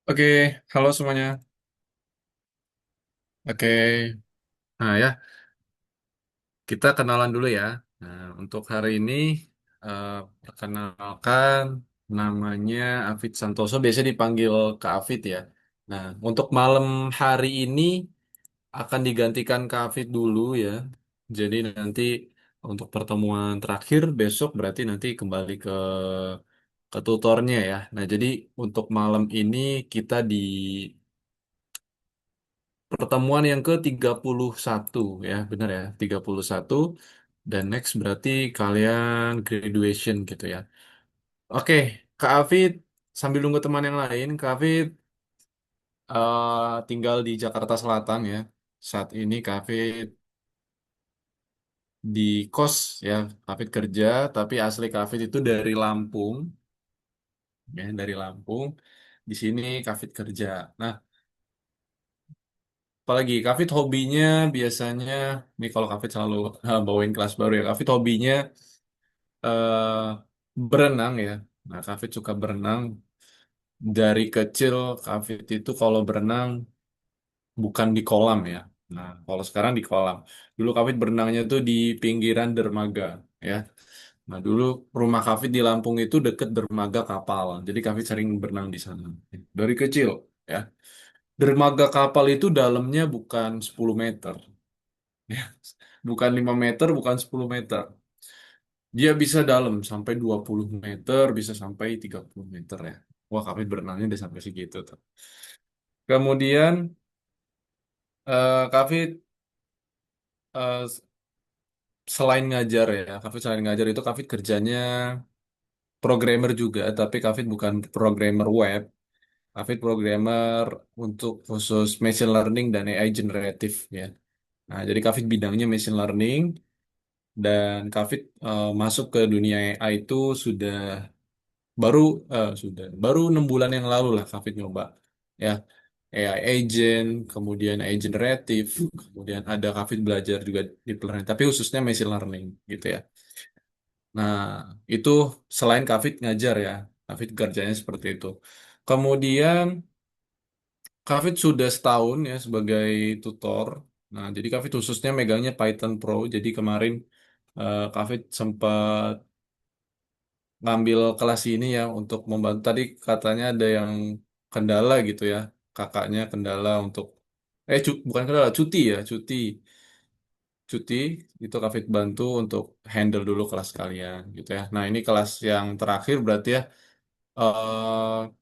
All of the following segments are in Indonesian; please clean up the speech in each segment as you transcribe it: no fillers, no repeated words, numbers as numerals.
Oke, halo semuanya. Oke, nah ya, kita kenalan dulu ya. Nah, untuk hari ini, eh, perkenalkan namanya Afid Santoso, biasa dipanggil Kak Afid ya. Nah, untuk malam hari ini akan digantikan Kak Afid dulu ya. Jadi nanti untuk pertemuan terakhir besok berarti nanti kembali ke tutornya ya. Nah, jadi untuk malam ini kita di pertemuan yang ke-31 ya, benar ya, 31 dan next berarti kalian graduation gitu ya. Oke, Kak Afid sambil nunggu teman yang lain, Kak Afid tinggal di Jakarta Selatan ya. Saat ini Kak Afid di kos ya, Kak Afid kerja, tapi asli Kak Afid itu dari Lampung ya, dari Lampung. Di sini Kak Afid kerja. Nah, apalagi Kafit hobinya biasanya, nih kalau Kafit selalu bawain kelas baru ya. Kafit hobinya eh, berenang ya. Nah, Kafit suka berenang. Dari kecil Kafit itu kalau berenang bukan di kolam ya. Nah, kalau sekarang di kolam. Dulu Kafit berenangnya tuh di pinggiran dermaga ya. Nah, dulu rumah Kafit di Lampung itu deket dermaga kapal. Jadi Kafit sering berenang di sana. Dari kecil ya. Dermaga kapal itu dalamnya bukan 10 meter. Ya, bukan 5 meter, bukan 10 meter. Dia bisa dalam sampai 20 meter, bisa sampai 30 meter ya. Wah, kami berenangnya udah sampai segitu tuh. Kemudian, Kafit eh, selain ngajar ya, Kafit selain ngajar itu Kafit kerjanya programmer juga, tapi Kafit bukan programmer web. Kafit programmer untuk khusus machine learning dan AI generatif ya. Nah, jadi Kafit bidangnya machine learning dan Kafit masuk ke dunia AI itu baru baru 6 bulan yang lalu lah Kafit nyoba ya AI agent, kemudian AI generatif, kemudian ada Kafit belajar juga deep learning, tapi khususnya machine learning gitu ya. Nah, itu selain Kafit ngajar ya, Kafit kerjanya seperti itu. Kemudian Kafit sudah setahun ya sebagai tutor. Nah, jadi Kafit khususnya megangnya Python Pro. Jadi kemarin Kafit sempat ngambil kelas ini ya untuk membantu. Tadi katanya ada yang kendala gitu ya, kakaknya kendala untuk bukan kendala, cuti ya, cuti itu Kafit bantu untuk handle dulu kelas kalian gitu ya. Nah, ini kelas yang terakhir berarti ya,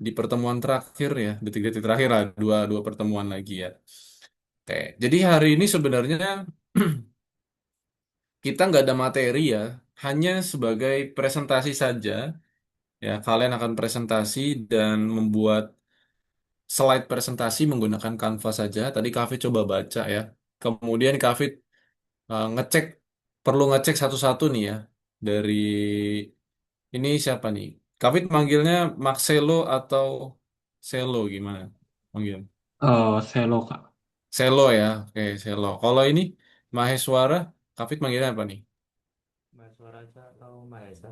di pertemuan terakhir ya, detik-detik terakhir lah, dua dua pertemuan lagi ya. Oke, jadi hari ini sebenarnya kita nggak ada materi ya, hanya sebagai presentasi saja. Ya, kalian akan presentasi dan membuat slide presentasi menggunakan Canva saja. Tadi Kafit coba baca ya. Kemudian Kafit ngecek, perlu ngecek satu-satu nih ya. Dari ini siapa nih? Kafit manggilnya Marcelo atau Selo gimana? Manggil. Selo Kak. Selo ya. Oke, Selo. Kalau ini Maheswara, Kafit manggilnya apa nih? Mahasiswa Raja atau Mahesa?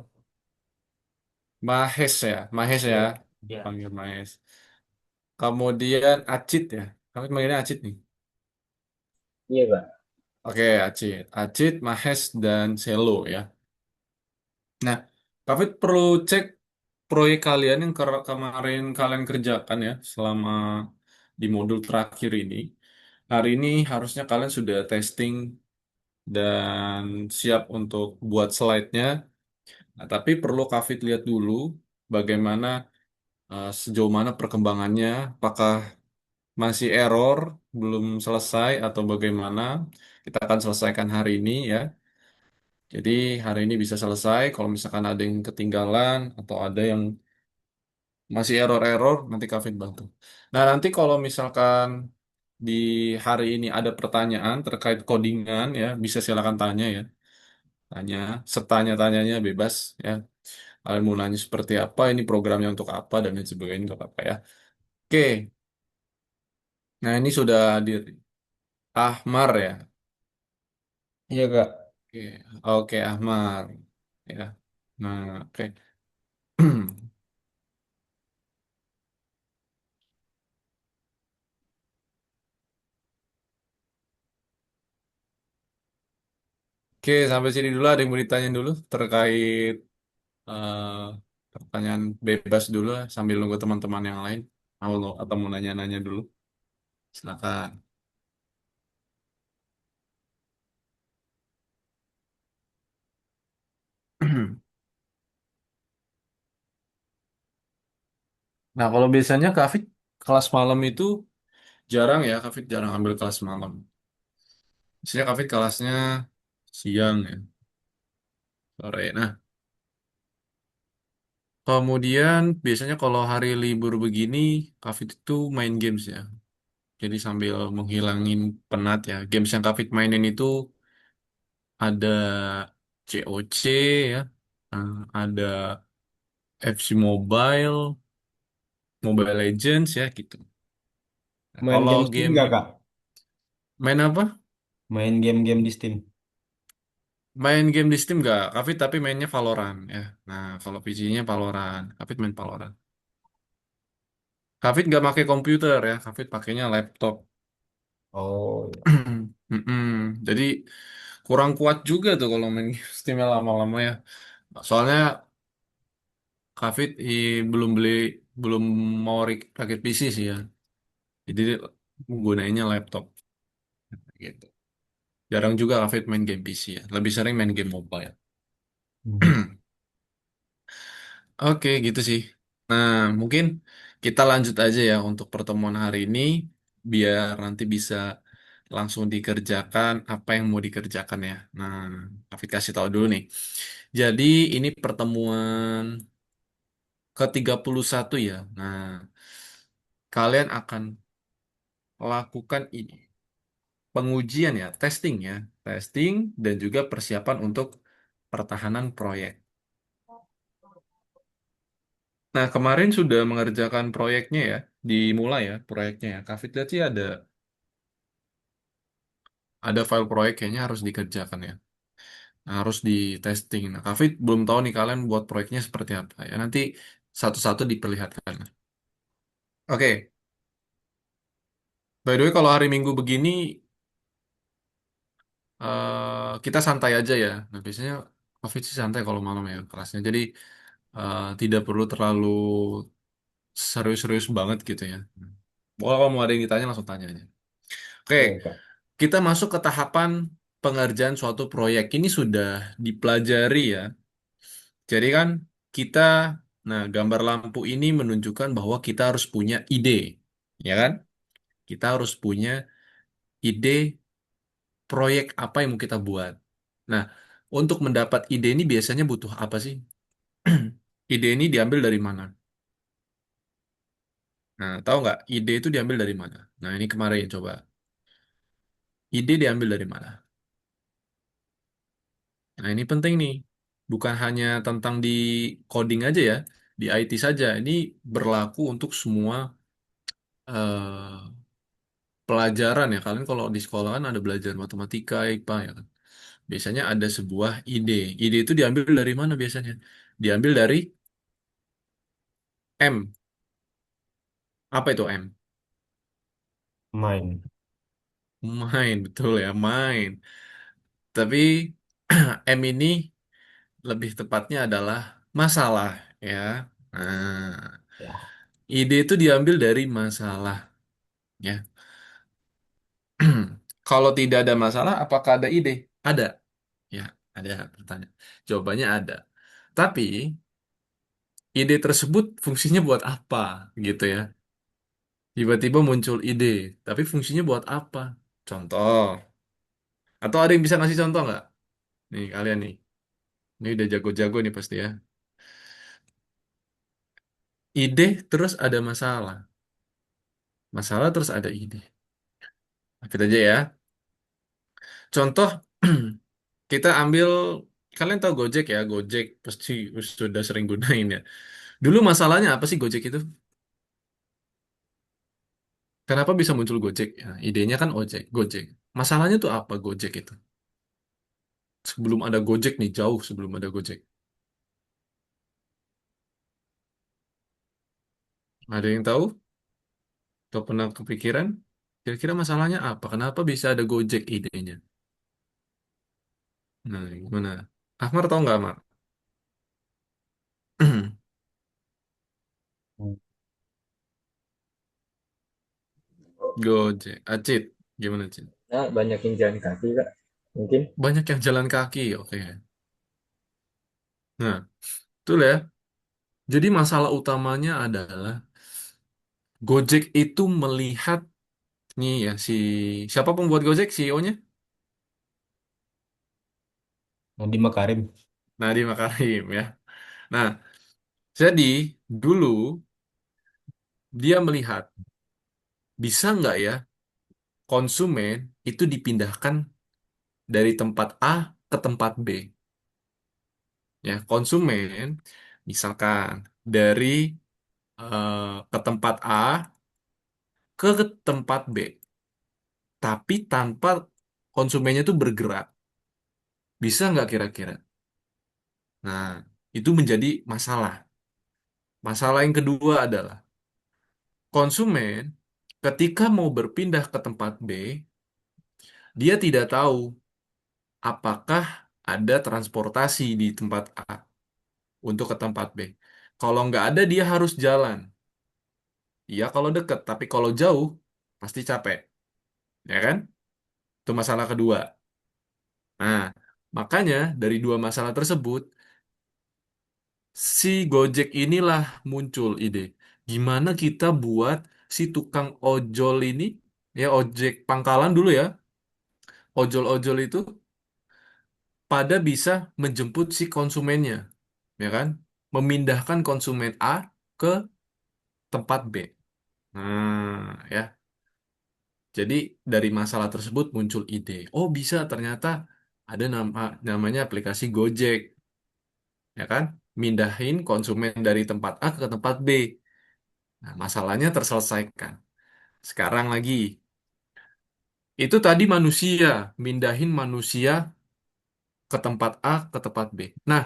Mahes ya. Mahes ya. Iya, iya. Panggil Mahes. Kemudian Acit ya. Kafit manggilnya Acit nih. Iya, Pak. Oke, Acit. Acit, Mahes, dan Selo ya. Nah, Kavit perlu cek proyek kalian yang kemarin kalian kerjakan ya selama di modul terakhir ini. Hari ini harusnya kalian sudah testing dan siap untuk buat slide-nya. Nah, tapi perlu Kavit lihat dulu bagaimana sejauh mana perkembangannya, apakah masih error, belum selesai atau bagaimana. Kita akan selesaikan hari ini ya. Jadi hari ini bisa selesai. Kalau misalkan ada yang ketinggalan atau ada yang masih error-error, nanti Kavin bantu. Nah, nanti kalau misalkan di hari ini ada pertanyaan terkait codingan ya, bisa silakan tanya ya. Tanya, setanya-tanyanya bebas ya. Kalian mau nanya seperti apa, ini programnya untuk apa, dan lain sebagainya untuk apa ya. Oke, nah ini sudah hadir. Ahmar ya. Iya, Kak. Oke, oke Ahmar. Ya. Nah, oke. Oke, sampai sini dulu ada yang mau ditanya dulu terkait eh, pertanyaan bebas dulu lah, sambil nunggu teman-teman yang lain. Atau mau nanya-nanya dulu. Silakan. Nah, kalau biasanya Kafit kelas malam itu jarang ya, Kafit jarang ambil kelas malam. Biasanya Kafit kelasnya siang ya, sore. Nah, kemudian biasanya kalau hari libur begini, Kafit itu main games ya. Jadi sambil menghilangin penat ya. Games yang Kafit mainin itu ada COC ya, ada FC Mobile, Mobile Legends ya gitu. Nah, Main kalau game Steam game nggak kak? main apa? Main game-game di Steam. Main game di Steam nggak? Kafit tapi mainnya Valorant ya. Nah, kalau PC-nya Valorant, Kafit main Valorant. Kafit nggak pakai komputer ya, Kafit pakainya laptop. Oh, iya. Mm-mm. Jadi kurang kuat juga tuh kalau main Steam lama-lama ya. Soalnya Kafit belum mau rakit PC sih ya. Jadi gunainnya laptop gitu. Jarang juga Kafit main game PC ya. Lebih sering main game mobile. Hmm. Oke, gitu sih. Nah, mungkin kita lanjut aja ya untuk pertemuan hari ini, biar nanti bisa langsung dikerjakan apa yang mau dikerjakan ya. Nah, Hafid kasih tahu dulu nih. Jadi, ini pertemuan ke-31 ya. Nah, kalian akan lakukan ini, pengujian ya, testing ya. Testing dan juga persiapan untuk pertahanan proyek. Nah, kemarin sudah mengerjakan proyeknya ya, dimulai ya proyeknya ya. Kak Fit lihat sih ada file proyek kayaknya harus dikerjakan ya. Nah, harus di testing. Nah, Kak Fit belum tahu nih kalian buat proyeknya seperti apa ya. Nanti satu-satu diperlihatkan. Oke, by the way kalau hari Minggu begini kita santai aja ya. Nah, biasanya Kak Fit sih santai kalau malam ya kelasnya. Jadi tidak perlu terlalu serius-serius banget gitu ya. Kalau mau ada yang ditanya langsung tanya aja. Oke, Iya kak. kita masuk ke tahapan pengerjaan suatu proyek. Ini sudah dipelajari ya. Jadi kan kita, nah gambar lampu ini menunjukkan bahwa kita harus punya ide, ya kan? Kita harus punya ide proyek apa yang mau kita buat. Nah, untuk mendapat ide ini biasanya butuh apa sih? Ide ini diambil dari mana? Nah, tahu nggak? Ide itu diambil dari mana? Nah, ini kemarin coba. Ide diambil dari mana? Nah, ini penting nih. Bukan hanya tentang di coding aja ya, di IT saja. Ini berlaku untuk semua pelajaran ya. Kalian kalau di sekolah kan ada belajar matematika, IPA ya kan. Biasanya ada sebuah ide. Ide itu diambil dari mana biasanya? Diambil dari M. Apa itu M? Main. Main, betul ya, main. Tapi M ini lebih tepatnya adalah masalah ya. Nah, Ya. ide itu diambil dari masalah ya. Kalau tidak ada masalah, apakah ada ide? Ada. Ya, ada pertanyaan. Jawabannya ada. Tapi ide tersebut fungsinya buat apa gitu ya. Tiba-tiba muncul ide, tapi fungsinya buat apa? Contoh. Atau ada yang bisa ngasih contoh nggak? Nih kalian nih. Ini udah jago-jago nih pasti ya. Ide terus ada masalah. Masalah terus ada ide. Kita aja ya. Contoh, kita ambil, kalian tahu Gojek ya, Gojek pasti sudah sering gunain ya. Dulu masalahnya apa sih Gojek itu? Kenapa bisa muncul Gojek? Ya, idenya kan ojek, Gojek. Masalahnya tuh apa Gojek itu? Sebelum ada Gojek nih, jauh sebelum ada Gojek. Ada yang tahu? Atau pernah kepikiran? Kira-kira masalahnya apa? Kenapa bisa ada Gojek idenya? Nah, gimana? Ahmar tahu nggak, Ahmar? Hmm. Gojek. Acit, gimana, Cit? Nah, banyak yang jalan kaki kak. Mungkin Banyak yang jalan kaki, oke. Nah, itu ya. Jadi masalah utamanya adalah Gojek itu melihat nih ya siapa pembuat Gojek, CEO-nya? Nadiem Makarim. Nadiem Makarim ya. Nah, jadi dulu dia melihat bisa nggak ya konsumen itu dipindahkan dari tempat A ke tempat B. Ya, konsumen misalkan dari ke tempat A ke tempat B, tapi tanpa konsumennya itu bergerak. Bisa nggak kira-kira? Nah, itu menjadi masalah. Masalah yang kedua adalah konsumen ketika mau berpindah ke tempat B, dia tidak tahu apakah ada transportasi di tempat A untuk ke tempat B. Kalau nggak ada, dia harus jalan. Iya kalau deket, tapi kalau jauh, pasti capek. Ya kan? Itu masalah kedua. Nah, makanya dari dua masalah tersebut, si Gojek inilah muncul ide. Gimana kita buat si tukang ojol ini, ya ojek pangkalan dulu ya, ojol-ojol itu pada bisa menjemput si konsumennya, ya kan? Memindahkan konsumen A ke tempat B. Nah, ya. Jadi dari masalah tersebut muncul ide. Oh, bisa ternyata ada namanya aplikasi Gojek, ya kan? Mindahin konsumen dari tempat A ke tempat B. Nah, masalahnya terselesaikan. Sekarang lagi, itu tadi manusia, mindahin manusia ke tempat A ke tempat B. Nah,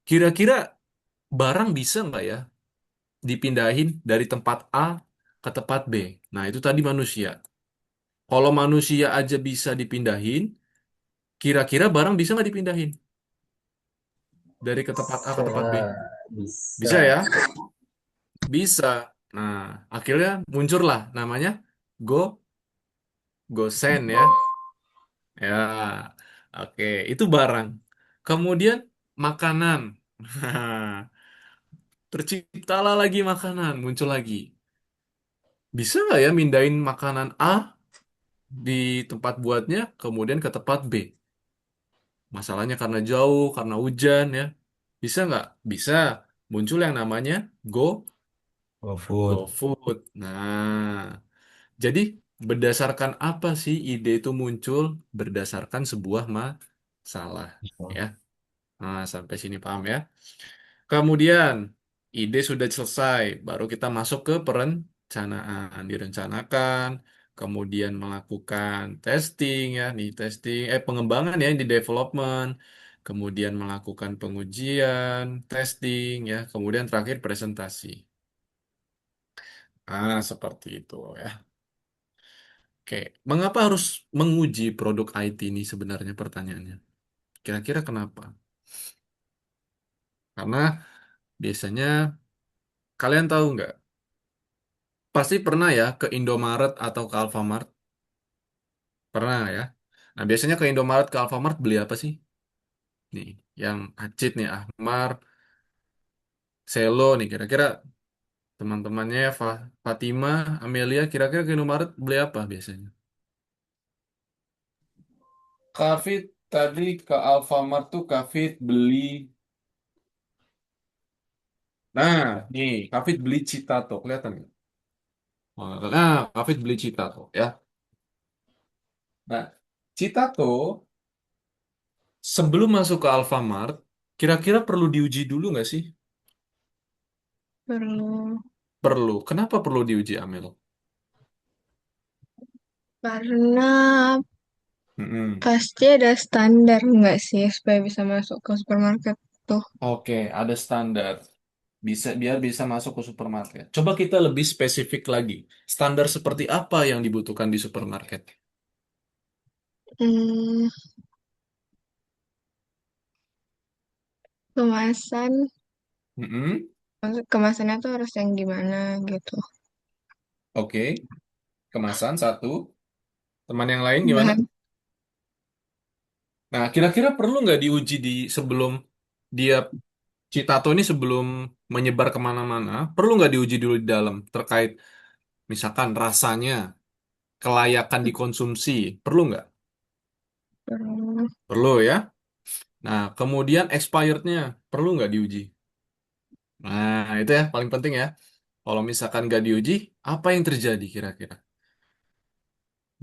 kira-kira barang bisa nggak ya dipindahin dari tempat A ke tempat B? Nah, itu tadi manusia. Kalau manusia aja bisa dipindahin, kira-kira barang bisa nggak dipindahin dari ke tempat A ke bisa, tempat B? bisa. Bisa ya? Bisa. Nah, akhirnya muncullah namanya Go GoSend ya. Ya, oke. Itu barang. Kemudian makanan. Terciptalah lagi makanan, muncul lagi. Bisa nggak ya mindahin makanan A di tempat buatnya, kemudian ke tempat B? Masalahnya karena jauh, karena hujan ya. Bisa nggak? Bisa. Muncul yang namanya GoFood. GoFood. Nah, jadi berdasarkan apa sih ide itu muncul? Berdasarkan sebuah masalah. Ya. Nah, sampai sini paham ya. Kemudian, ide sudah selesai, baru kita masuk ke perencanaan. Direncanakan, kemudian melakukan testing ya, nih testing, pengembangan ya di development, kemudian melakukan pengujian, testing ya, kemudian terakhir presentasi. Seperti itu ya. Oke, mengapa harus menguji produk IT ini sebenarnya pertanyaannya? Kira-kira kenapa? Karena biasanya kalian tahu nggak? Pasti pernah ya ke Indomaret atau ke Alfamart. Pernah ya. Nah, biasanya ke Indomaret, ke Alfamart beli apa sih? Nih, yang Acit nih, Ahmar, Selo nih. Kira-kira teman-temannya Fatima, Amelia, kira-kira ke Indomaret beli apa biasanya? Kafit tadi ke Alfamart tuh Kafit beli. Nah, nih, Kafit beli Citato. Kelihatan nggak? Nah, Kafit beli Citato ya. Nah, Citato sebelum masuk ke Alfamart, kira-kira perlu diuji dulu nggak sih? Perlu, Perlu. Kenapa perlu diuji, Amel? karena Mm-mm. pasti ada standar nggak sih supaya bisa masuk ke supermarket tuh. Oke, ada standar. Biar bisa masuk ke supermarket. Coba kita lebih spesifik lagi. Standar seperti apa yang dibutuhkan di supermarket? Hmm, kemasan, Mm-mm. maksud kemasannya tuh harus yang gimana gitu. Oke, kemasan satu. Teman yang lain gimana? Bahan Nah, kira-kira perlu nggak diuji di sebelum dia Citato ini sebelum menyebar kemana-mana, perlu nggak diuji dulu di dalam terkait misalkan rasanya, kelayakan dikonsumsi, perlu nggak? per- Perlu ya. Nah, kemudian expirednya perlu nggak diuji? Nah, itu ya paling penting ya. Kalau misalkan nggak diuji, apa yang terjadi kira-kira?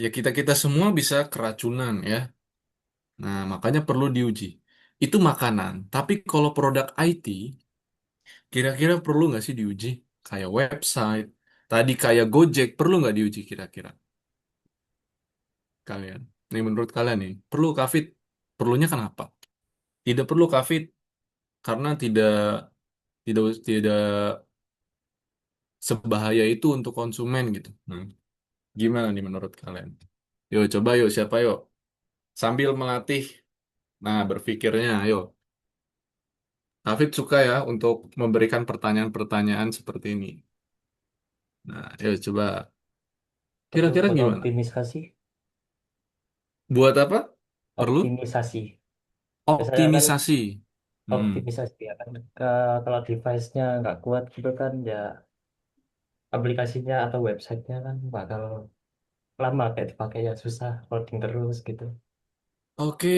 Ya kita-kita semua bisa keracunan ya. Nah, makanya perlu diuji. Itu makanan. Tapi kalau produk IT, kira-kira perlu nggak sih diuji? Kayak website, tadi kayak Gojek, perlu nggak diuji kira-kira? Kalian. Nih menurut kalian nih, perlu kafit? Perlunya kenapa? Tidak perlu kafit karena tidak sebahaya itu untuk konsumen gitu. Gimana nih menurut kalian? Yuk coba yuk siapa yuk? Sambil melatih, nah berpikirnya, ayo. Hafid suka ya untuk memberikan pertanyaan-pertanyaan seperti ini. Nah, ayo coba. Perlu Kira-kira buat gimana? optimisasi, Buat apa? Perlu optimisasi. Biasanya kan optimisasi. Hmm. optimisasi ya kan. Kalau device-nya nggak kuat gitu kan ya aplikasinya atau websitenya kan bakal lama kayak dipakai ya susah loading terus gitu. Oke,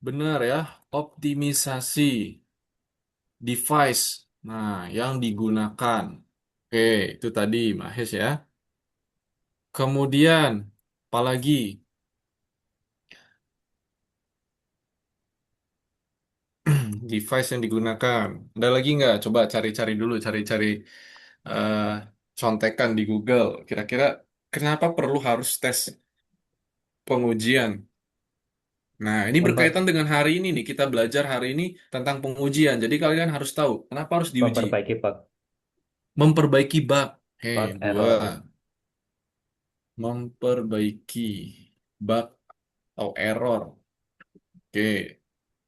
benar ya. Optimisasi device. Nah, yang digunakan. Oke, itu tadi Mahes ya. Kemudian, apalagi device yang digunakan. Ada lagi nggak? Coba cari-cari dulu, cari-cari eh, contekan di Google. Kira-kira kenapa perlu harus tes pengujian? Nah, ini Memper berkaitan dengan hari ini nih. Kita belajar hari ini tentang pengujian. Jadi kalian harus tahu kenapa harus diuji. memperbaiki Memperbaiki bug. Hei, bug error. dua. Memperbaiki bug atau error. Oke,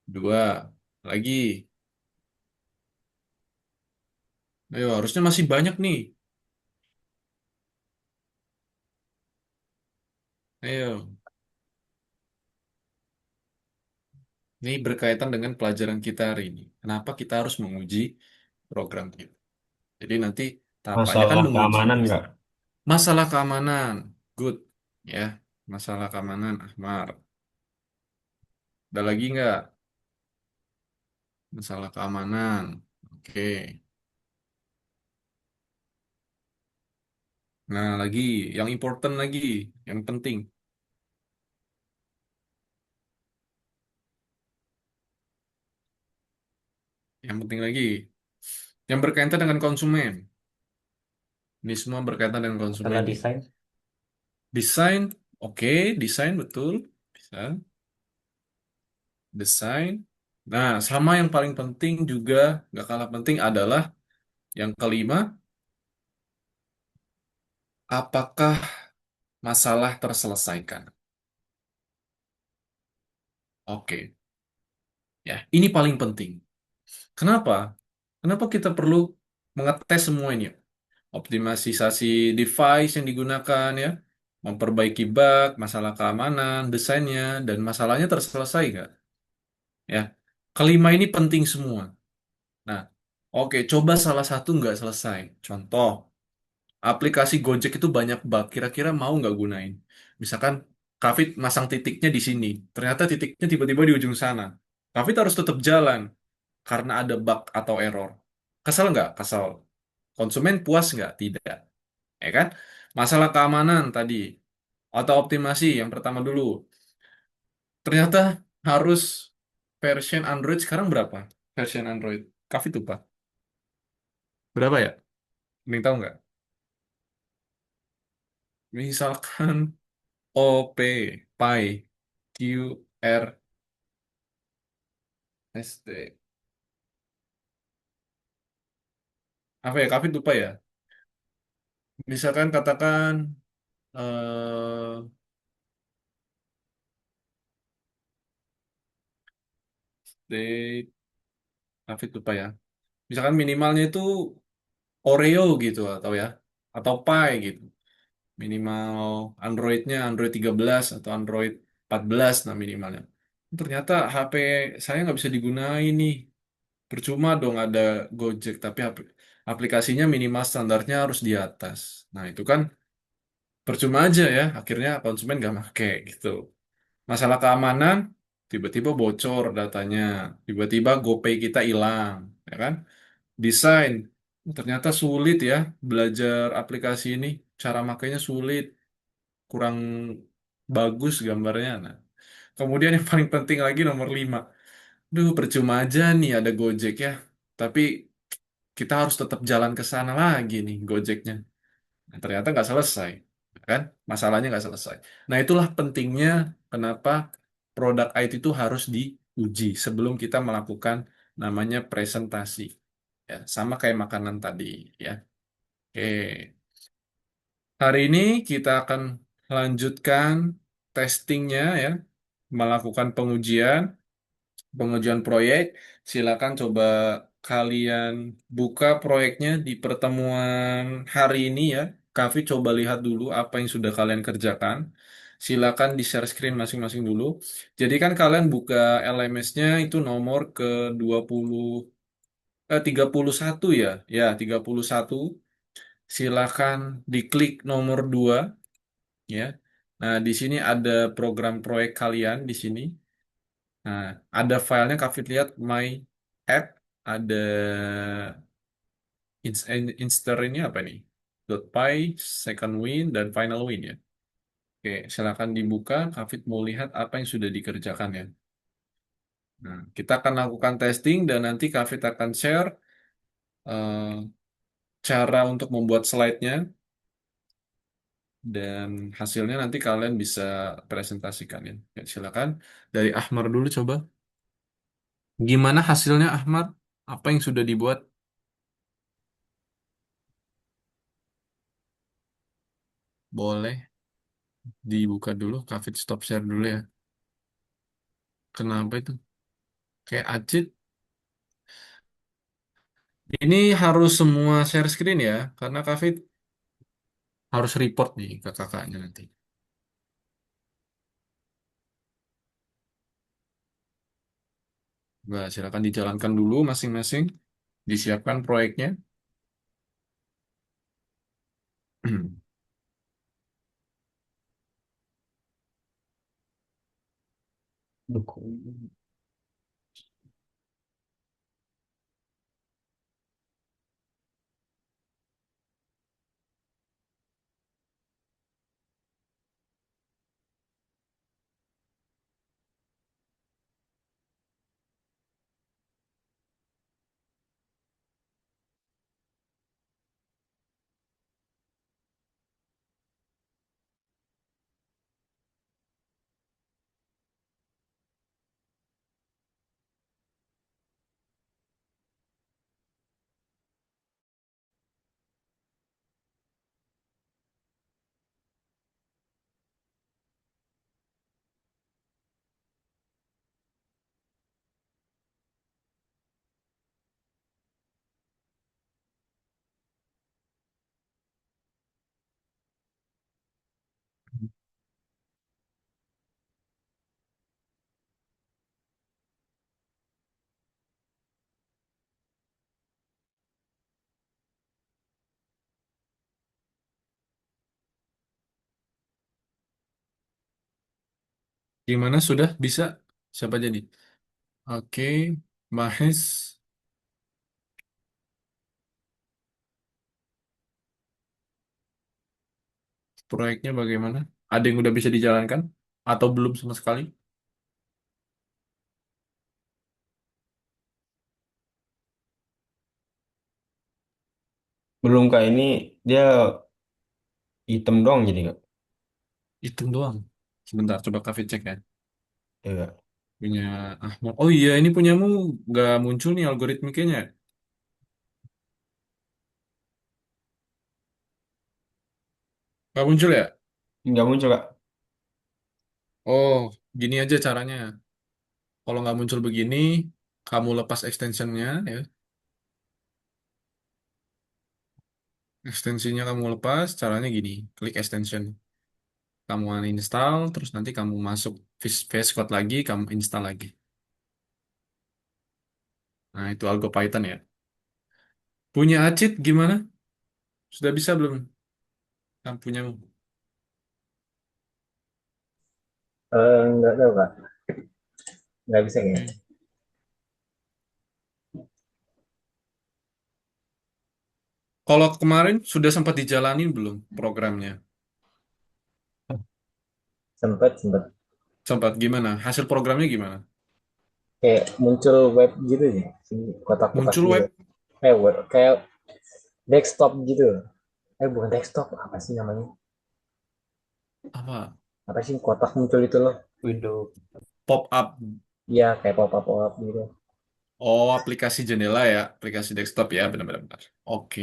dua. Lagi. Ayo, harusnya masih banyak nih. Ayo. Ini berkaitan dengan pelajaran kita hari ini. Kenapa kita harus menguji program kita? Jadi nanti tahapannya kan Masalah menguji. keamanan nggak? Masalah keamanan. Good. Ya, masalah keamanan, Ahmar. Ada lagi nggak? Masalah keamanan. Oke. Nah, lagi. Yang important lagi. Yang penting. Yang penting lagi. Yang berkaitan dengan konsumen. Ini semua berkaitan dengan Masalah konsumen nih. desain. Desain. Oke. Desain betul. Bisa. Desain. Nah, sama yang paling penting juga, nggak kalah penting adalah yang kelima, apakah masalah terselesaikan? Oke, ya, ini paling penting. Kenapa? Kenapa kita perlu mengetes semua ini? Optimalisasi device yang digunakan ya, memperbaiki bug, masalah keamanan, desainnya, dan masalahnya terselesai nggak? Ya, kelima ini penting semua. Nah, oke, coba salah satu nggak selesai. Contoh, aplikasi Gojek itu banyak bug. Kira-kira mau nggak gunain? Misalkan Kafit masang titiknya di sini. Ternyata titiknya tiba-tiba di ujung sana. Kafit harus tetap jalan karena ada bug atau error. Kesel nggak? Kesel. Konsumen puas nggak? Tidak. Ya kan? Masalah keamanan tadi. Atau optimasi yang pertama dulu. Ternyata harus version Android sekarang berapa? Version Android. Kafit lupa. Berapa ya? Ini tahu nggak? Misalkan OP, Pi, Q, R, S, T. Apa ya? Kafit lupa ya? Misalkan katakan state. Hafid lupa ya. Misalkan minimalnya itu Oreo gitu atau ya, atau Pi gitu. Minimal Androidnya Android 13 atau Android 14 nah minimalnya. Ternyata HP saya nggak bisa digunain nih. Percuma dong ada Gojek, tapi aplikasinya minimal standarnya harus di atas. Nah itu kan percuma aja ya, akhirnya konsumen nggak make gitu. Masalah keamanan, tiba-tiba bocor datanya, tiba-tiba GoPay kita hilang, ya kan? Desain, ternyata sulit ya belajar aplikasi ini, cara makainya sulit, kurang bagus gambarnya. Nah, kemudian yang paling penting lagi nomor 5, duh percuma aja nih ada Gojek ya, tapi kita harus tetap jalan ke sana lagi nih Gojeknya. Nah, ternyata nggak selesai, kan? Masalahnya nggak selesai. Nah, itulah pentingnya kenapa produk IT itu harus diuji sebelum kita melakukan namanya presentasi. Ya, sama kayak makanan tadi, ya. Oke, hari ini kita akan lanjutkan testingnya ya, melakukan pengujian proyek. Silakan coba kalian buka proyeknya di pertemuan hari ini ya. Kavi coba lihat dulu apa yang sudah kalian kerjakan. Silakan di share screen masing-masing dulu. Jadi kan kalian buka LMS-nya itu nomor ke 20 31 ya. Ya, 31. Silakan diklik nomor 2 ya. Nah, di sini ada program proyek kalian di sini. Nah, ada filenya Kafit lihat my app, ada inster ini apa nih? .py, second win, dan final win ya. Oke, silakan dibuka. Kafit mau lihat apa yang sudah dikerjakan ya. Nah, kita akan lakukan testing dan nanti Kafit akan share eh, cara untuk membuat slide-nya dan hasilnya nanti kalian bisa presentasikan ya. Ya, silakan dari Ahmar dulu coba. Gimana hasilnya Ahmad? Apa yang sudah dibuat? Boleh dibuka dulu, Kafit stop share dulu ya. Kenapa itu? Kayak Acit. Ini harus semua share screen ya, karena Kafit harus report nih ke kakaknya nanti. Nah, silakan dijalankan dulu masing-masing. Disiapkan proyeknya. Dukung. Gimana sudah bisa? Siapa jadi? Oke, Mahes, proyeknya bagaimana? Ada yang udah bisa dijalankan? Atau belum sama sekali? Belum kak ini dia item doang jadi kak. Hitung doang. Sebentar, coba Kafit cek ya. Ya kak. Punya Ahmad. Oh iya, ini punyamu nggak muncul nih algoritmiknya. Nggak muncul ya? Nggak muncul kak. Oh, gini aja caranya. Kalau nggak muncul begini, Kamu lepas extensionnya ya. Ekstensinya kamu lepas, caranya gini. Klik extension. Kamu uninstall, terus nanti kamu masuk VS Code lagi, kamu install lagi. Nah, itu Algo Python ya. Punya Acid gimana? Sudah bisa belum? Kamu punya. Nggak tahu kak, nggak bisa kayaknya. Oke. Kalau kemarin sudah sempat dijalanin belum programnya? Sempet sempet Sempat gimana? Hasil programnya gimana? kayak muncul web gitu ya, kotak-kotak Muncul gitu. web Web kayak desktop gitu. Bukan desktop, apa sih namanya? apa? Apa sih kotak muncul itu loh? Windows. Pop up. Iya, kayak pop up gitu. Oh, aplikasi jendela ya, aplikasi desktop ya, benar-benar. Benar. Oke,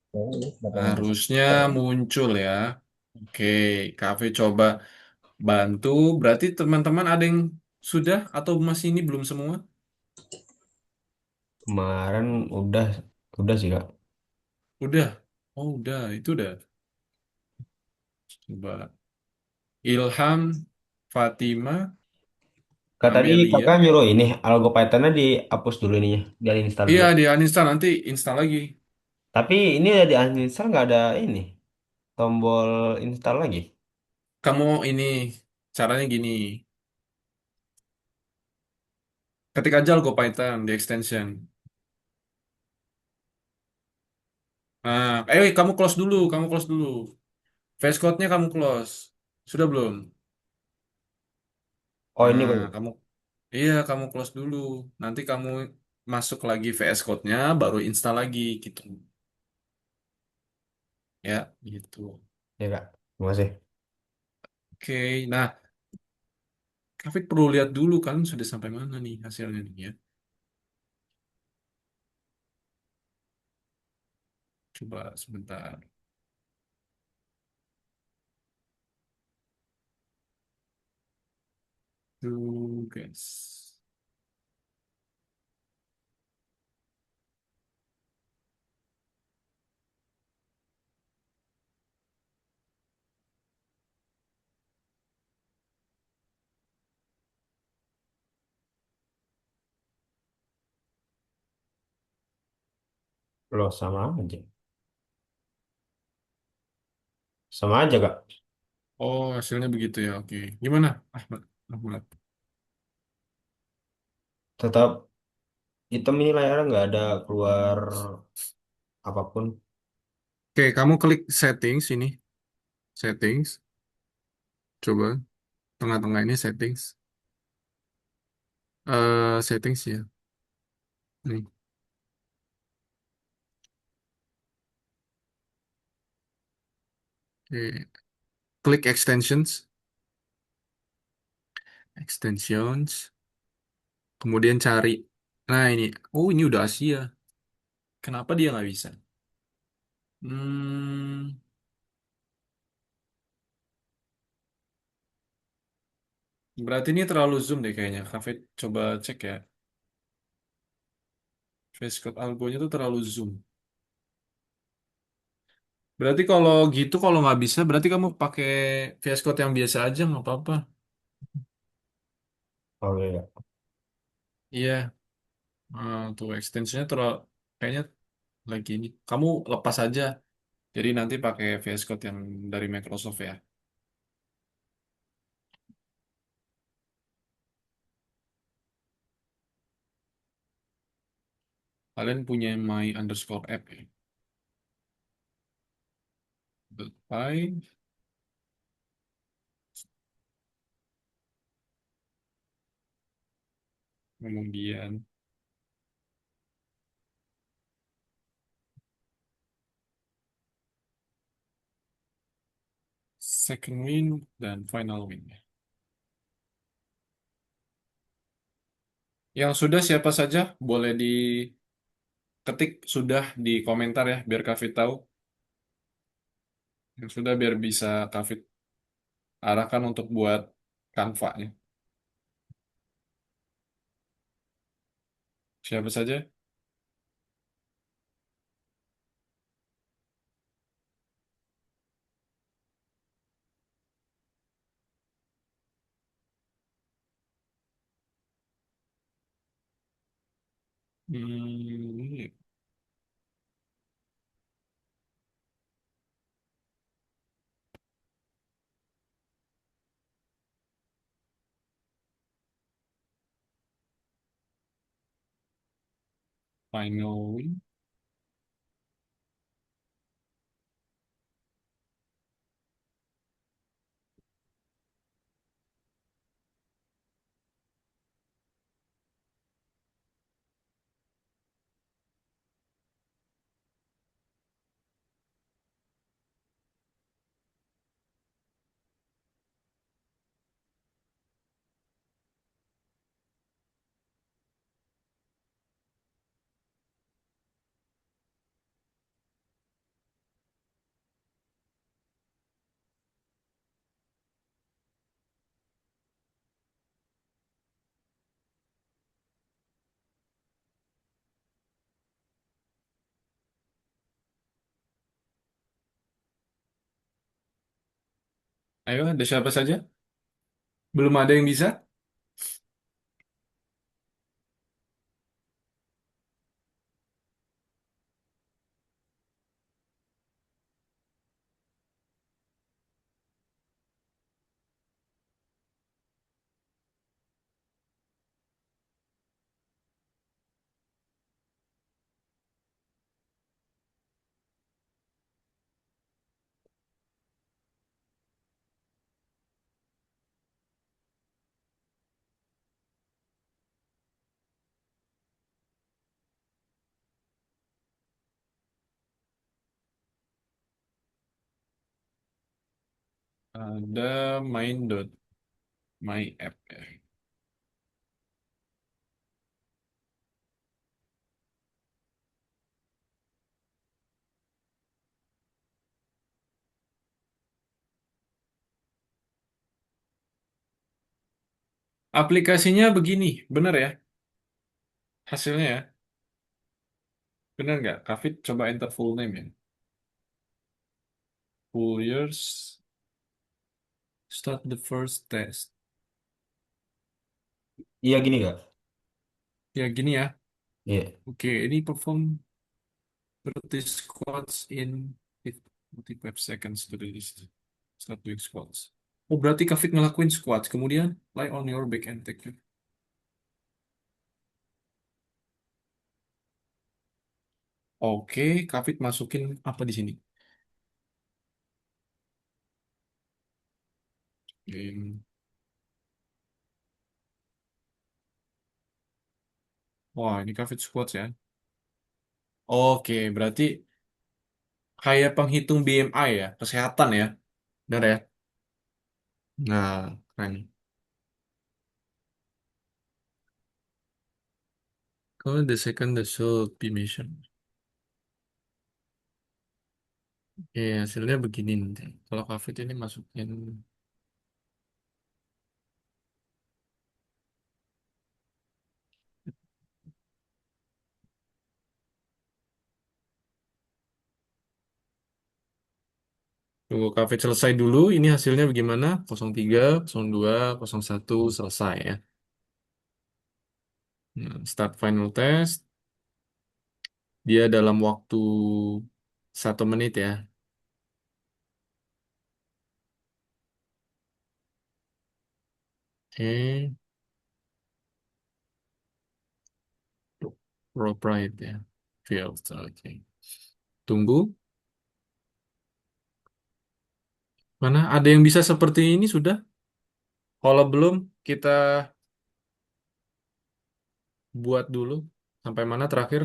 Ya, ini kenapa nggak masuk? harusnya Keren. muncul ya. Oke, Cafe coba bantu. Berarti teman-teman ada yang sudah atau masih ini belum semua? Kemarin udah udah sih Kak. Udah. Oh, udah. Itu udah. Coba. Ilham, Fatima, Kak tadi Kakak Amelia. nyuruh ini algo Python-nya dihapus dulu ininya, di uninstall Iya, dulu. di uninstall nanti install lagi. Tapi ini udah di uninstall nggak ada ini tombol install lagi. Kamu ini caranya gini. Ketik aja Algo Python di extension. Nah, kamu close dulu, kamu close dulu. VS Code-nya kamu close. Sudah belum? Oh ini Nah, belum. iya kamu close dulu. Nanti kamu masuk lagi VS Code-nya, baru install lagi gitu. Ya, gitu. Ya Kak. Terima kasih. Oke, nah, Kafik perlu lihat dulu kan sudah sampai mana nih hasilnya nih ya. Coba sebentar. Tuh, guys. Loh sama aja. Sama aja Kak. Oh, hasilnya begitu ya. Oke. Gimana, Ahmad? Ahmad. Tetap hitam ini layarnya nggak ada keluar apapun. Oke, kamu klik settings ini. Settings. Coba tengah-tengah ini settings. Settings ya. Nih. Oke. Klik extensions. Extensions. Kemudian cari. Nah ini. Oh ini udah Asia. Kenapa dia nggak bisa? Hmm, berarti ini terlalu zoom deh kayaknya. Cafe coba cek ya. Facecode algonya tuh terlalu zoom. Berarti kalau gitu kalau nggak bisa, berarti kamu pakai VS Code yang biasa aja nggak apa-apa. Oke Kak. Iya, tuh extensionnya terlalu kayaknya lagi ini. Kamu lepas aja. Jadi nanti pakai VS Code yang dari Microsoft ya. Kalian punya my underscore app ya. By kemudian second win dan final win. Yang sudah siapa saja boleh diketik sudah di komentar ya biar Kafit tahu. Yang sudah biar bisa Kafit arahkan untuk buat Canva-nya. Siapa saja? Hmm, finally. Ayo, ada siapa saja? Belum ada yang bisa? Ada my app ya. Aplikasinya begini, benar ya? Hasilnya ya, benar nggak? Kafit coba enter full name ya. Full years, start the first test. Iya gini gak? Ya gini ya. Iya. Oke, ini perform 30 squats in 45 seconds to release. Start doing squats. Oh, berarti Kafit ngelakuin squats, kemudian lie on your back and take it. Oke, Kafit masukin apa di sini? Oke. Wah, ini Kafit squats ya. Oke, berarti kayak penghitung BMI ya, kesehatan ya. Benar ya? Nah, keren. Kalau the second the should be measured. Oke, hasilnya begini nanti. Kalau Kafit ini masukin. Tunggu Kafit selesai dulu. Ini hasilnya bagaimana? 03, 02, 01 selesai ya. Nah, start final test. Dia dalam waktu 1 menit ya. Oke, rope right ya. Failed. Oke. Tunggu. Mana? Ada yang bisa seperti ini sudah? Kalau belum, kita buat dulu. Sampai mana terakhir?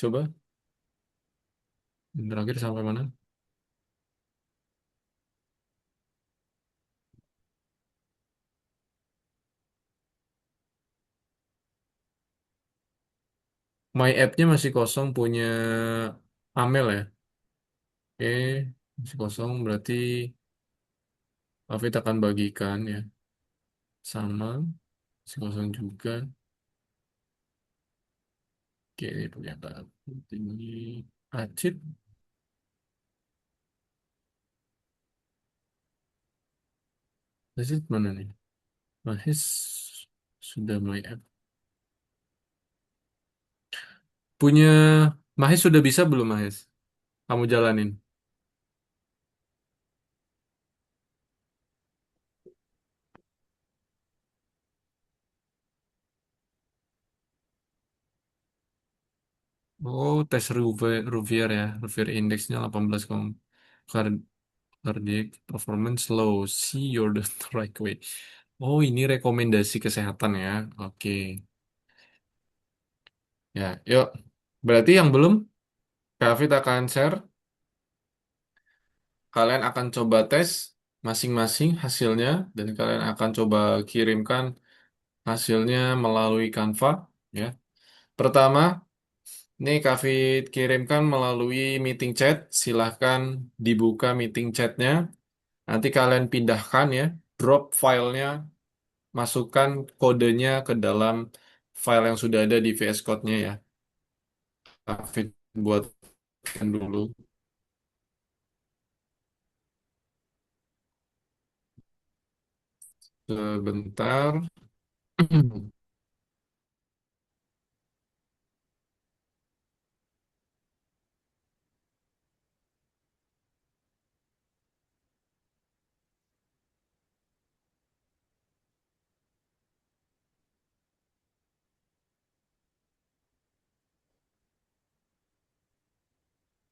Coba. Terakhir sampai mana? My app-nya masih kosong punya Amel ya. Oke, masih kosong berarti Hafid akan bagikan ya. Sama, masih kosong juga. Oke, pernyataan tinggi Acit. Acit mana nih? Mahis sudah mulai. Punya Mahis sudah bisa belum Mahis? Kamu jalanin. Oh, tes Rouvier ya. Rouvier indeksnya 18, cardiac performance low. See you're the right way. Oh, ini rekomendasi kesehatan ya. Oke. Ya, yuk. Berarti yang belum, Kak Fit akan share. Kalian akan coba tes masing-masing hasilnya. Dan kalian akan coba kirimkan hasilnya melalui Canva. Ya. Pertama, ini Kak Fit kirimkan melalui meeting chat. Silahkan dibuka meeting chatnya. Nanti kalian pindahkan ya. Drop filenya, masukkan kodenya ke dalam file yang sudah ada di VS Code-nya ya. Kak Fit buatkan dulu. Sebentar.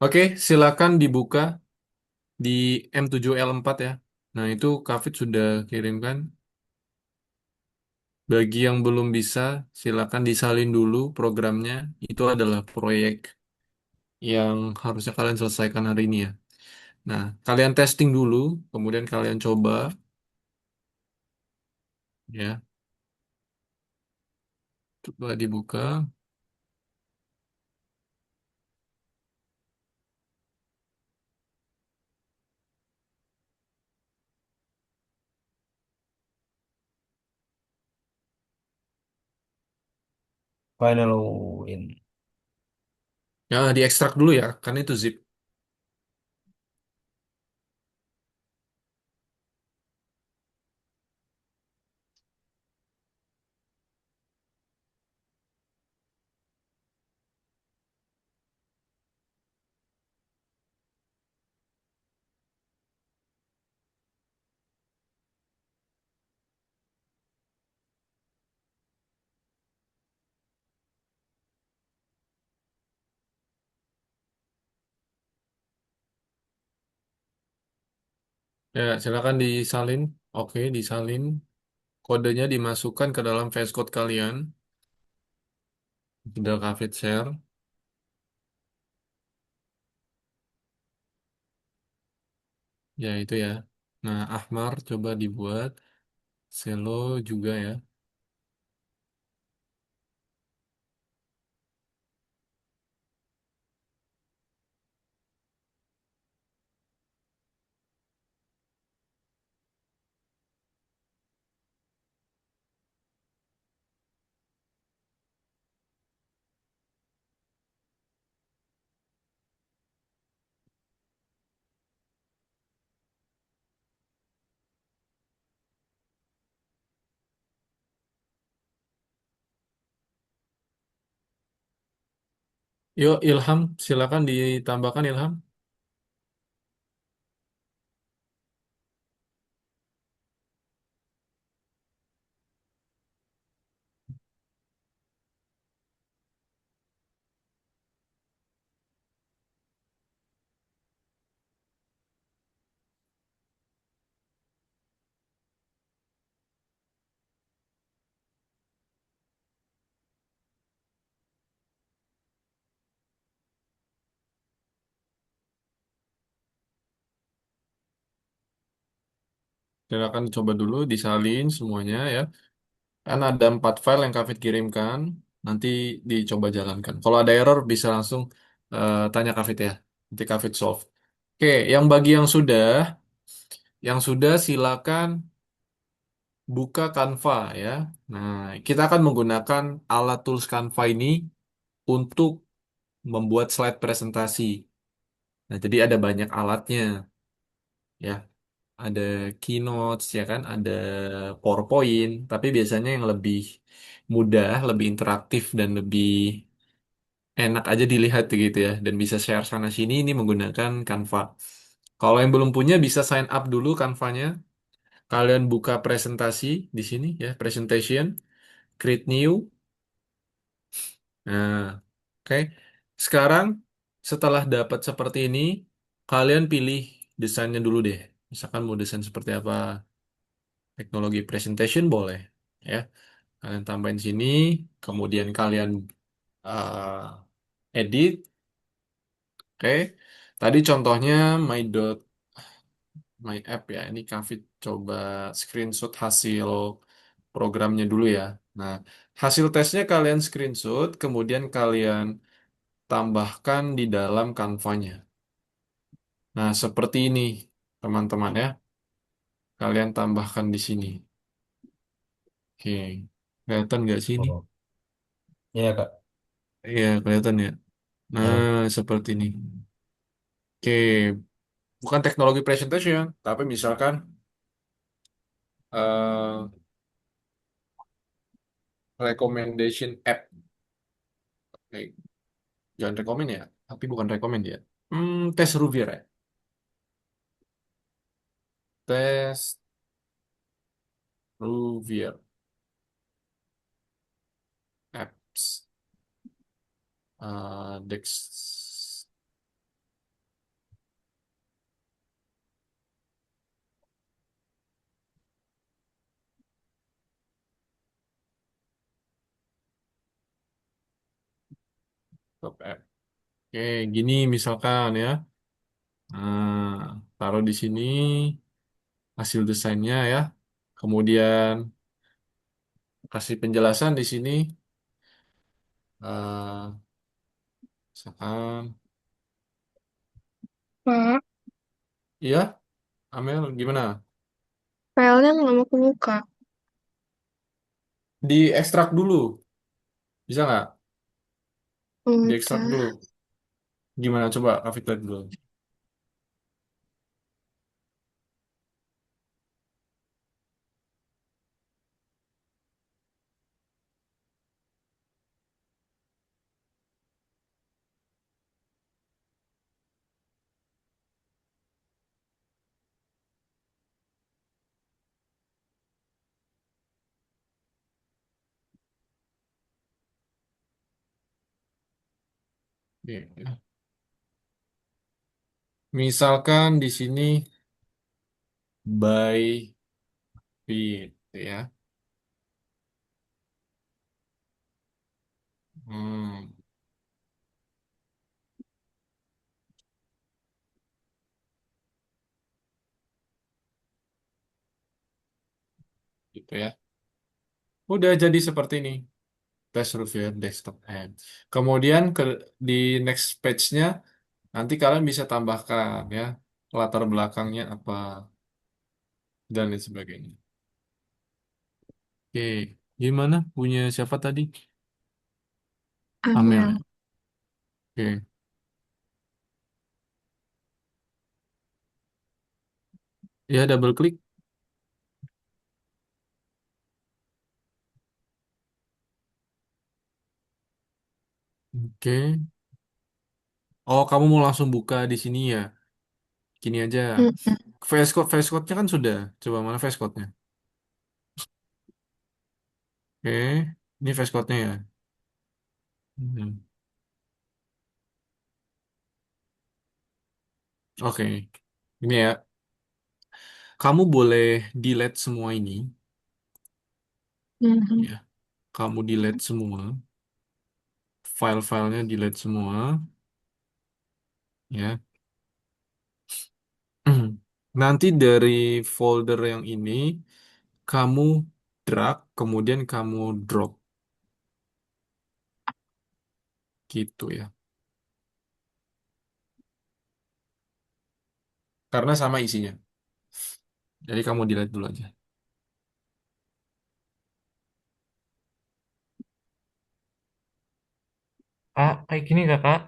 Oke, silakan dibuka di M7L4 ya. Nah, itu Kafit sudah kirimkan. Bagi yang belum bisa, silakan disalin dulu programnya. Itu adalah proyek yang harusnya kalian selesaikan hari ini ya. Nah, kalian testing dulu, kemudian kalian coba ya. Coba dibuka. Final win. Ya, diekstrak dulu ya, karena itu zip. Ya, silakan disalin. Oke, disalin. Kodenya dimasukkan ke dalam VS Code kalian. Sudah Kafit share. Ya, itu ya. Nah, Ahmar coba dibuat. Selo juga ya. Yuk, Ilham, silakan ditambahkan Ilham. Silakan coba dulu disalin semuanya ya. Kan ada 4 file yang Kafit kirimkan. Nanti dicoba jalankan. Kalau ada error bisa langsung tanya Kafit ya. Nanti Kafit solve. Oke, yang sudah silakan buka Canva ya. Nah, kita akan menggunakan alat tools Canva ini untuk membuat slide presentasi. Nah, jadi ada banyak alatnya ya. Ada Keynote ya kan, ada PowerPoint, tapi biasanya yang lebih mudah, lebih interaktif dan lebih enak aja dilihat gitu ya dan bisa share sana sini ini menggunakan Canva. Kalau yang belum punya bisa sign up dulu Canvanya. Kalian buka presentasi di sini ya, presentation, create new. Nah, oke. Sekarang setelah dapat seperti ini, kalian pilih desainnya dulu deh. Misalkan mau desain seperti apa, teknologi presentation boleh ya. Kalian tambahin sini, kemudian kalian edit. Oke. Tadi contohnya my app ya. Ini Kavit coba screenshot hasil programnya dulu ya. Nah, hasil tesnya kalian screenshot, kemudian kalian tambahkan di dalam Canva-nya. Nah, seperti ini, teman-teman ya. Kalian tambahkan di sini. Oke. Kelihatan nggak sih ini? Oh, iya Kak. Iya, kelihatan ya. Nah, Nah, seperti ini. Oke, bukan teknologi presentation, tapi misalkan eh, recommendation app. Oke, jangan rekomen ya, tapi bukan rekomen ya. Tes Ruvier ya. Tes Ruvier apps. Dex Top app. Oke, gini misalkan ya. Nah, taruh di sini hasil desainnya ya. Kemudian kasih penjelasan di sini. eh Misalkan, Pak, iya, Amel, gimana? filenya nggak mau kebuka. Diekstrak dulu, bisa nggak? Diekstrak Udah. dulu. Gimana? Coba Kafit lihat dulu. Oke. Misalkan di sini by fit ya. Hmm, gitu ya. Udah jadi seperti ini. Test review desktop app. Kemudian di next page-nya nanti kalian bisa tambahkan ya latar belakangnya apa dan lain sebagainya. Oke, gimana? Punya siapa tadi? Amel ya. Amel. Oke, ya double klik. Oke. Oh, kamu mau langsung buka di sini ya? Gini aja. Mm-mm. VS Code-nya kan sudah. Coba mana VS Code-nya? Oke, ini VS Code-nya ya. Hmm. Oke, ini ya. Kamu boleh delete semua ini, Mhm. ya. Kamu delete semua, file-filenya delete semua, ya. Nanti dari folder yang ini, kamu drag, kemudian kamu drop, gitu ya. Karena sama isinya. Jadi kamu delete dulu aja. Kak, kayak gini kakak.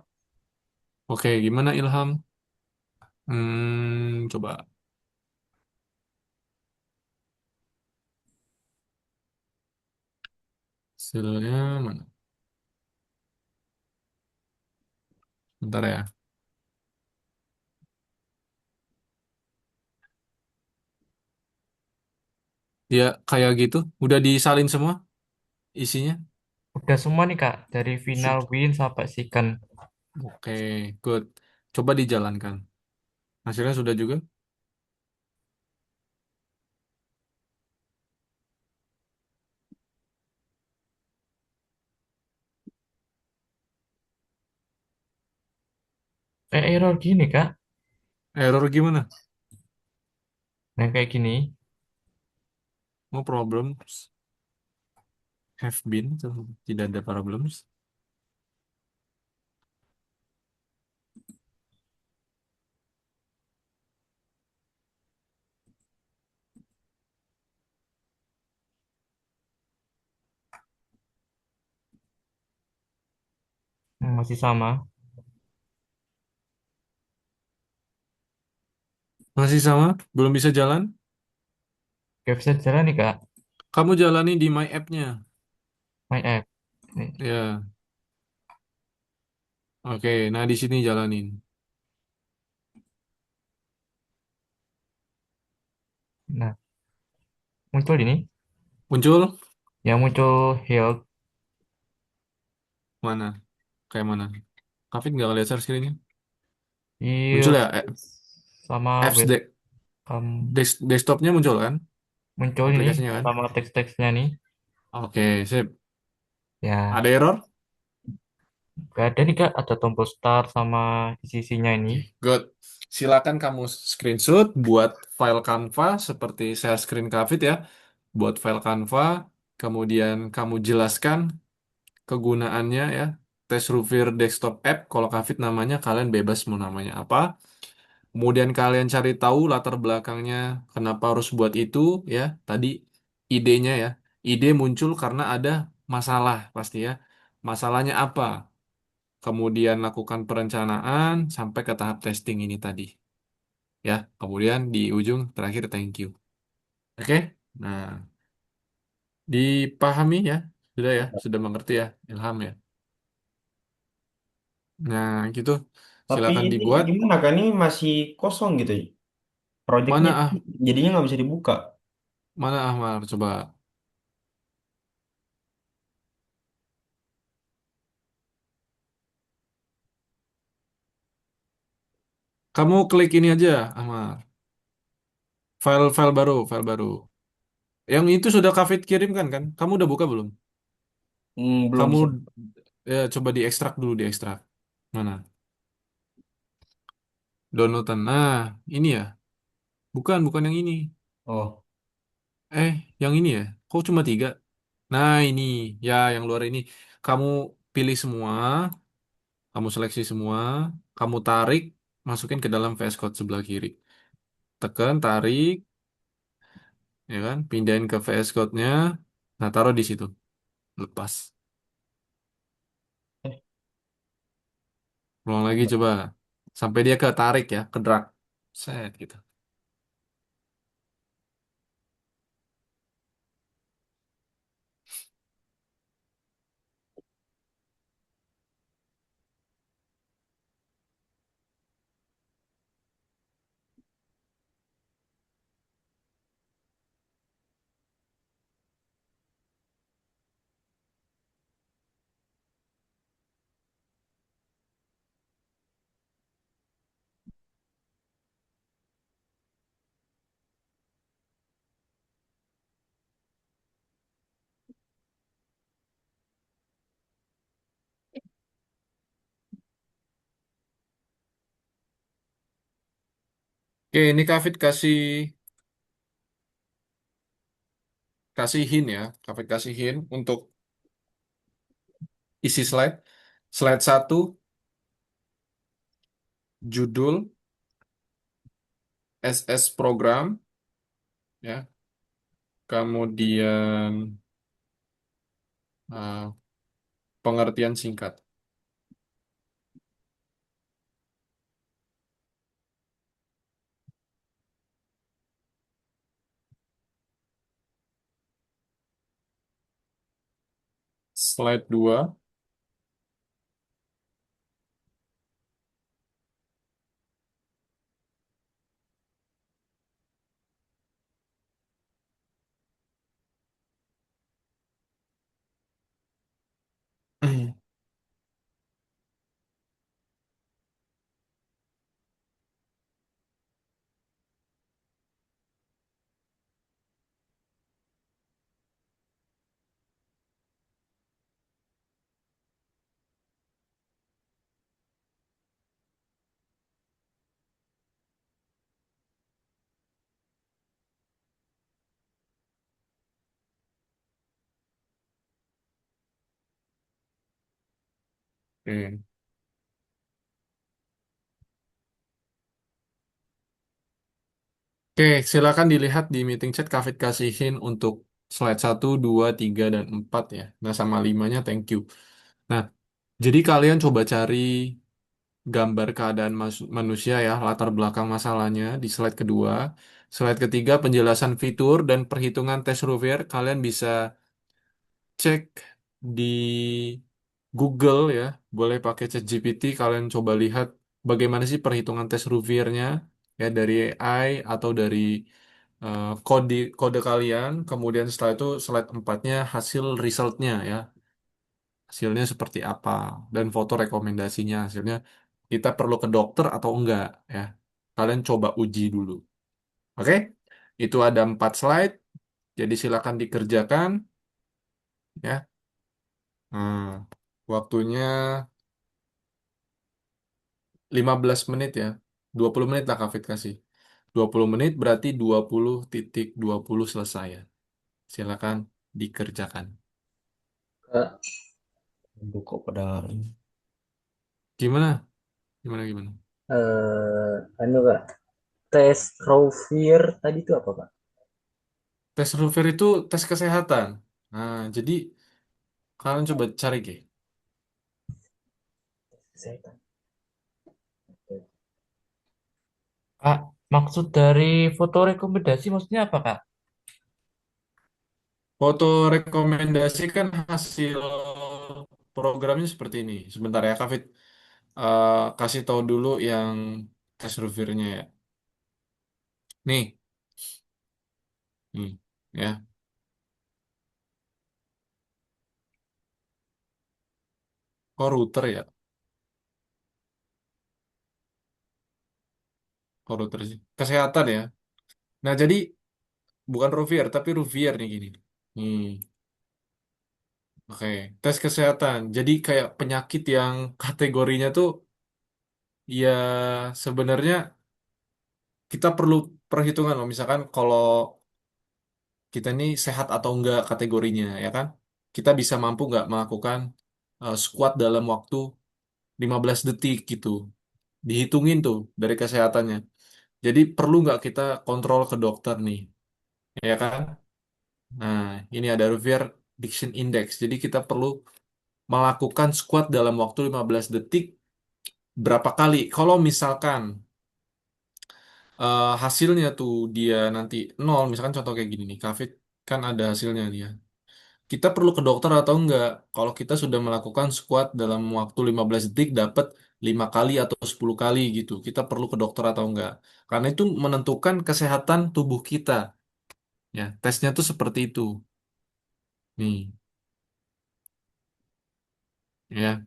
Oke, gimana Ilham? Coba hasilnya mana? Bentar ya. Ya, kayak gitu. Udah disalin semua isinya? Udah semua nih kak, dari final Sud- win sampai second. Oke, good. Coba dijalankan. Hasilnya sudah juga? Error gini kak. Error gimana? Nah kayak gini. No problems have been. Tidak ada problems. Masih sama. Masih sama? Belum bisa jalan? Gak bisa jalan nih kak. Kamu jalani di My App-nya. My app. Nih. Ya, oke. Nah, di sini jalanin. Nah, muncul ini. Muncul? Yang muncul health Mana? Kayak mana? Kavit nggak ngeliat share screen-nya? Muncul health ya? sama Apps desktopnya muncul kan? muncul ini Aplikasinya kan? sama teks-teksnya nih. Oke, sip. Ya, Ada error? gak ada nih kak. Ada tombol start sama isi-isinya ini. Oke, good. Silakan kamu screenshot buat file Canva seperti share screen Kavit ya. Buat file Canva, kemudian kamu jelaskan kegunaannya ya. Test Reviewer Desktop App, kalau Kavit namanya kalian bebas mau namanya apa. Kemudian kalian cari tahu latar belakangnya kenapa harus buat itu ya. Tadi idenya ya. Ide muncul karena ada masalah pasti ya. Masalahnya apa? Kemudian lakukan perencanaan sampai ke tahap testing ini tadi ya. Kemudian di ujung terakhir thank you. Oke? Nah, dipahami ya. Sudah ya, sudah mengerti ya, Ilham ya. Nah, gitu. Tapi Silakan ini dibuat. gimana kan ini masih kosong gitu. Projectnya Mana ah? jadinya nggak bisa dibuka. Mana Ahmad? Coba. Kamu klik ini aja, Ahmad. File-file baru, file baru. Yang itu sudah Kavit kirimkan kan? Kamu udah buka belum? Belum Kamu bisa. ya coba diekstrak dulu, diekstrak. Mana? Downloadan. Nah, ini ya. Bukan, bukan yang ini. Oh, Yang ini ya. Kok cuma tiga? Nah, ini. Ya, yang luar ini. Kamu pilih semua. Kamu seleksi semua. Kamu tarik. Masukin ke dalam VS Code sebelah kiri. Tekan, tarik. Ya kan? Pindahin ke VS Code-nya. Nah, taruh di situ. Lepas. Ulang lagi coba. Sampai dia ketarik ya. Ke drag. Set gitu. Oke, ini Kavit kasih kasih hint ya. Kavit kasih hint untuk isi slide. Slide satu judul SS program ya. Kemudian pengertian singkat. Slide 2. Oke. Oke, silakan dilihat di meeting chat Kafit kasihin untuk slide 1, 2, 3, dan 4 ya. Nah, sama 5-nya thank you. Nah, jadi kalian coba cari gambar keadaan manusia ya, latar belakang masalahnya di slide kedua. Slide ketiga, penjelasan fitur dan perhitungan tes Rouvier. Kalian bisa cek di Google ya, boleh pakai ChatGPT. Kalian coba lihat bagaimana sih perhitungan tes Rouvier-nya ya dari AI atau dari kode kode kalian. Kemudian setelah itu slide empatnya hasil resultnya ya, hasilnya seperti apa dan foto rekomendasinya hasilnya kita perlu ke dokter atau enggak ya. Kalian coba uji dulu. Oke? Itu ada 4 slide. Jadi silakan dikerjakan ya. Hmm, waktunya 15 menit ya. 20 menit lah Kak Fit kasih. 20 menit berarti 20.20 selesai ya. Silakan dikerjakan. Kak, Buku pada Gimana? Gimana? anu kak, tes Rovier tadi itu apa kak? Tes Ruver itu tes kesehatan. Nah, jadi kalian coba cari Ge. Kesehatan. Kak, maksud dari foto rekomendasi maksudnya apa, Kak? Foto rekomendasi kan hasil programnya seperti ini. Sebentar ya, Kak Fit. Kasih tahu dulu yang tes reviewnya ya. Nih, nih, ya. Kok router ya? Kok router sih? Kesehatan ya. Nah, jadi bukan Rovier, tapi Ruvier nih gini. Oke. Tes kesehatan. Jadi kayak penyakit yang kategorinya tuh ya sebenarnya kita perlu perhitungan loh. Misalkan kalau kita ini sehat atau enggak kategorinya, ya kan? Kita bisa mampu nggak melakukan squat dalam waktu 15 detik gitu. Dihitungin tuh dari kesehatannya. Jadi perlu nggak kita kontrol ke dokter nih, ya kan? Nah, ini ada Revier Diction Index. Jadi kita perlu melakukan squat dalam waktu 15 detik berapa kali. Kalau misalkan hasilnya tuh dia nanti nol, misalkan contoh kayak gini nih, COVID kan ada hasilnya dia. Kita perlu ke dokter atau enggak? Kalau kita sudah melakukan squat dalam waktu 15 detik dapat 5 kali atau 10 kali gitu. Kita perlu ke dokter atau enggak? Karena itu menentukan kesehatan tubuh kita. Ya, tesnya tuh seperti itu. Nih, ya.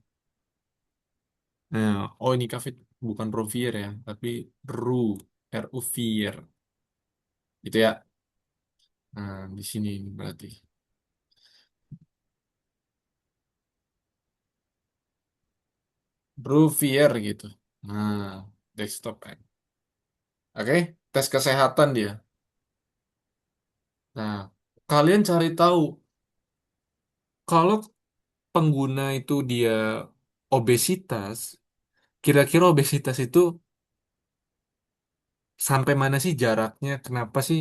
Nah, oh ini COVID bukan Rovier ya, tapi Ru, Ruvier. Gitu ya. Nah, di sini berarti. Bruvier gitu. Nah, desktop app. Oke, tes kesehatan dia. Nah, kalian cari tahu kalau pengguna itu dia obesitas, kira-kira obesitas itu sampai mana sih jaraknya? Kenapa sih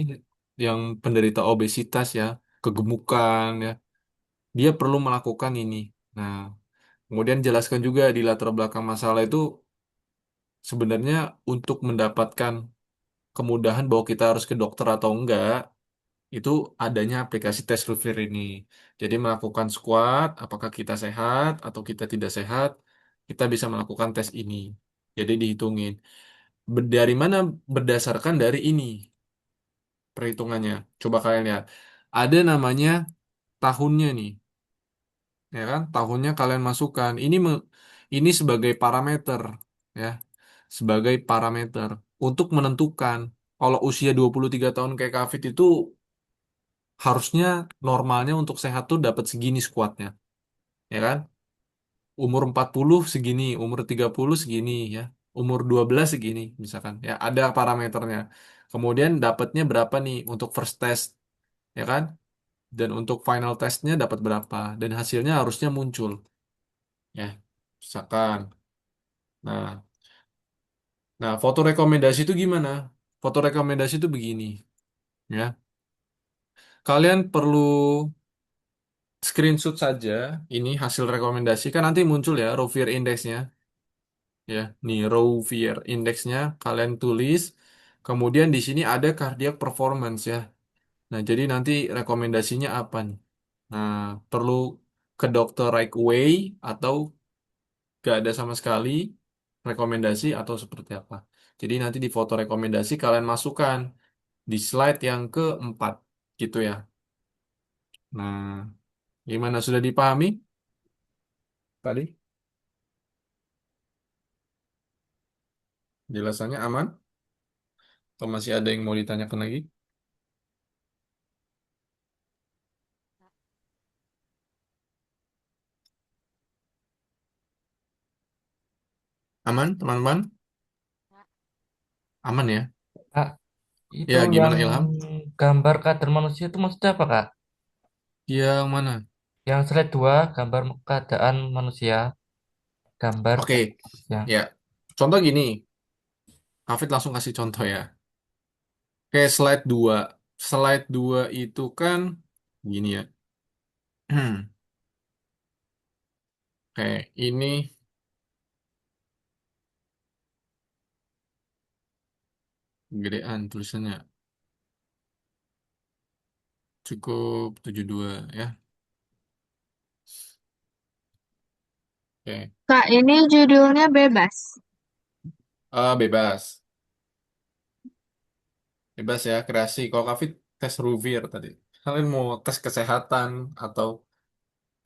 yang penderita obesitas ya, kegemukan ya, dia perlu melakukan ini. Nah, kemudian jelaskan juga di latar belakang masalah itu sebenarnya untuk mendapatkan kemudahan bahwa kita harus ke dokter atau enggak, itu adanya aplikasi tes Rover ini. Jadi melakukan squat, apakah kita sehat atau kita tidak sehat, kita bisa melakukan tes ini. Jadi dihitungin. Dari mana berdasarkan dari ini perhitungannya. Coba kalian lihat. Ada namanya tahunnya nih, ya kan? Tahunnya kalian masukkan. Ini sebagai parameter, ya, sebagai parameter untuk menentukan kalau usia 23 tahun kayak Kafit itu harusnya normalnya untuk sehat tuh dapat segini squatnya, ya kan? Umur 40 segini, umur 30 segini, ya. Umur 12 segini, misalkan. Ya, ada parameternya. Kemudian dapatnya berapa nih untuk first test, ya kan? Dan untuk final testnya dapat berapa? Dan hasilnya harusnya muncul, ya. Misalkan. Nah, nah, foto rekomendasi itu gimana? Foto rekomendasi itu begini, ya. Kalian perlu screenshot saja ini hasil rekomendasi kan nanti muncul ya raw fear indexnya, ya. Nih raw fear indexnya kalian tulis. Kemudian di sini ada cardiac performance ya. Nah, jadi nanti rekomendasinya apa nih? Nah, perlu ke dokter right away atau gak ada sama sekali rekomendasi atau seperti apa. Jadi nanti di foto rekomendasi kalian masukkan di slide yang keempat gitu ya. Nah, gimana sudah dipahami tadi? Jelasannya aman? Atau masih ada yang mau ditanyakan lagi? Aman, teman-teman? Aman ya? Kak, itu Ya, yang gimana Ilham? gambar kadar manusia itu maksudnya apa, Kak? Yang mana? Yang slide 2 gambar keadaan manusia, gambar Oke, kadar manusia. ya. Contoh gini, Hafid langsung kasih contoh ya. Oke, slide 2. Slide 2 itu kan gini ya. Oke, ini gedean tulisannya. Cukup 72 ya. Oke. Kak, ini judulnya bebas. Bebas. Bebas ya, kreasi. Kalau Kafit tes Ruvir tadi. Kalian mau tes kesehatan atau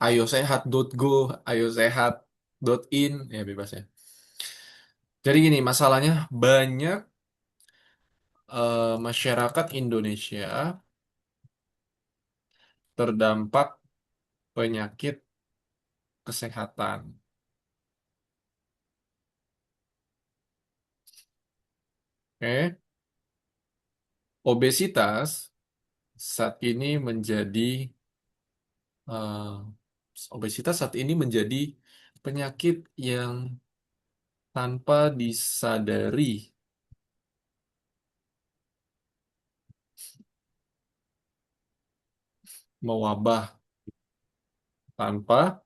ayosehat.go, ayosehat.in, ya bebas ya. Jadi gini, masalahnya banyak masyarakat Indonesia terdampak penyakit kesehatan. Oke, obesitas saat ini menjadi obesitas saat ini menjadi penyakit yang tanpa disadari mewabah tanpa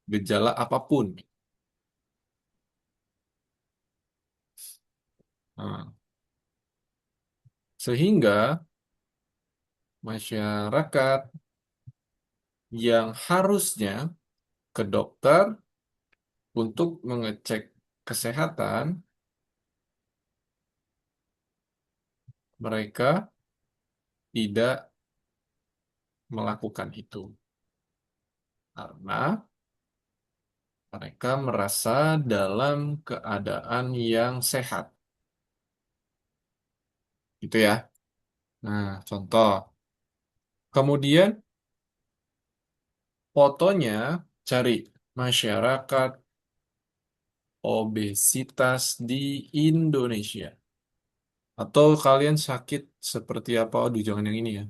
gejala apapun. Nah, sehingga masyarakat yang harusnya ke dokter untuk mengecek kesehatan, mereka tidak melakukan itu karena mereka merasa dalam keadaan yang sehat. Gitu ya. Nah, contoh. Kemudian fotonya cari masyarakat obesitas di Indonesia. Atau kalian sakit seperti apa? Aduh, jangan yang ini ya.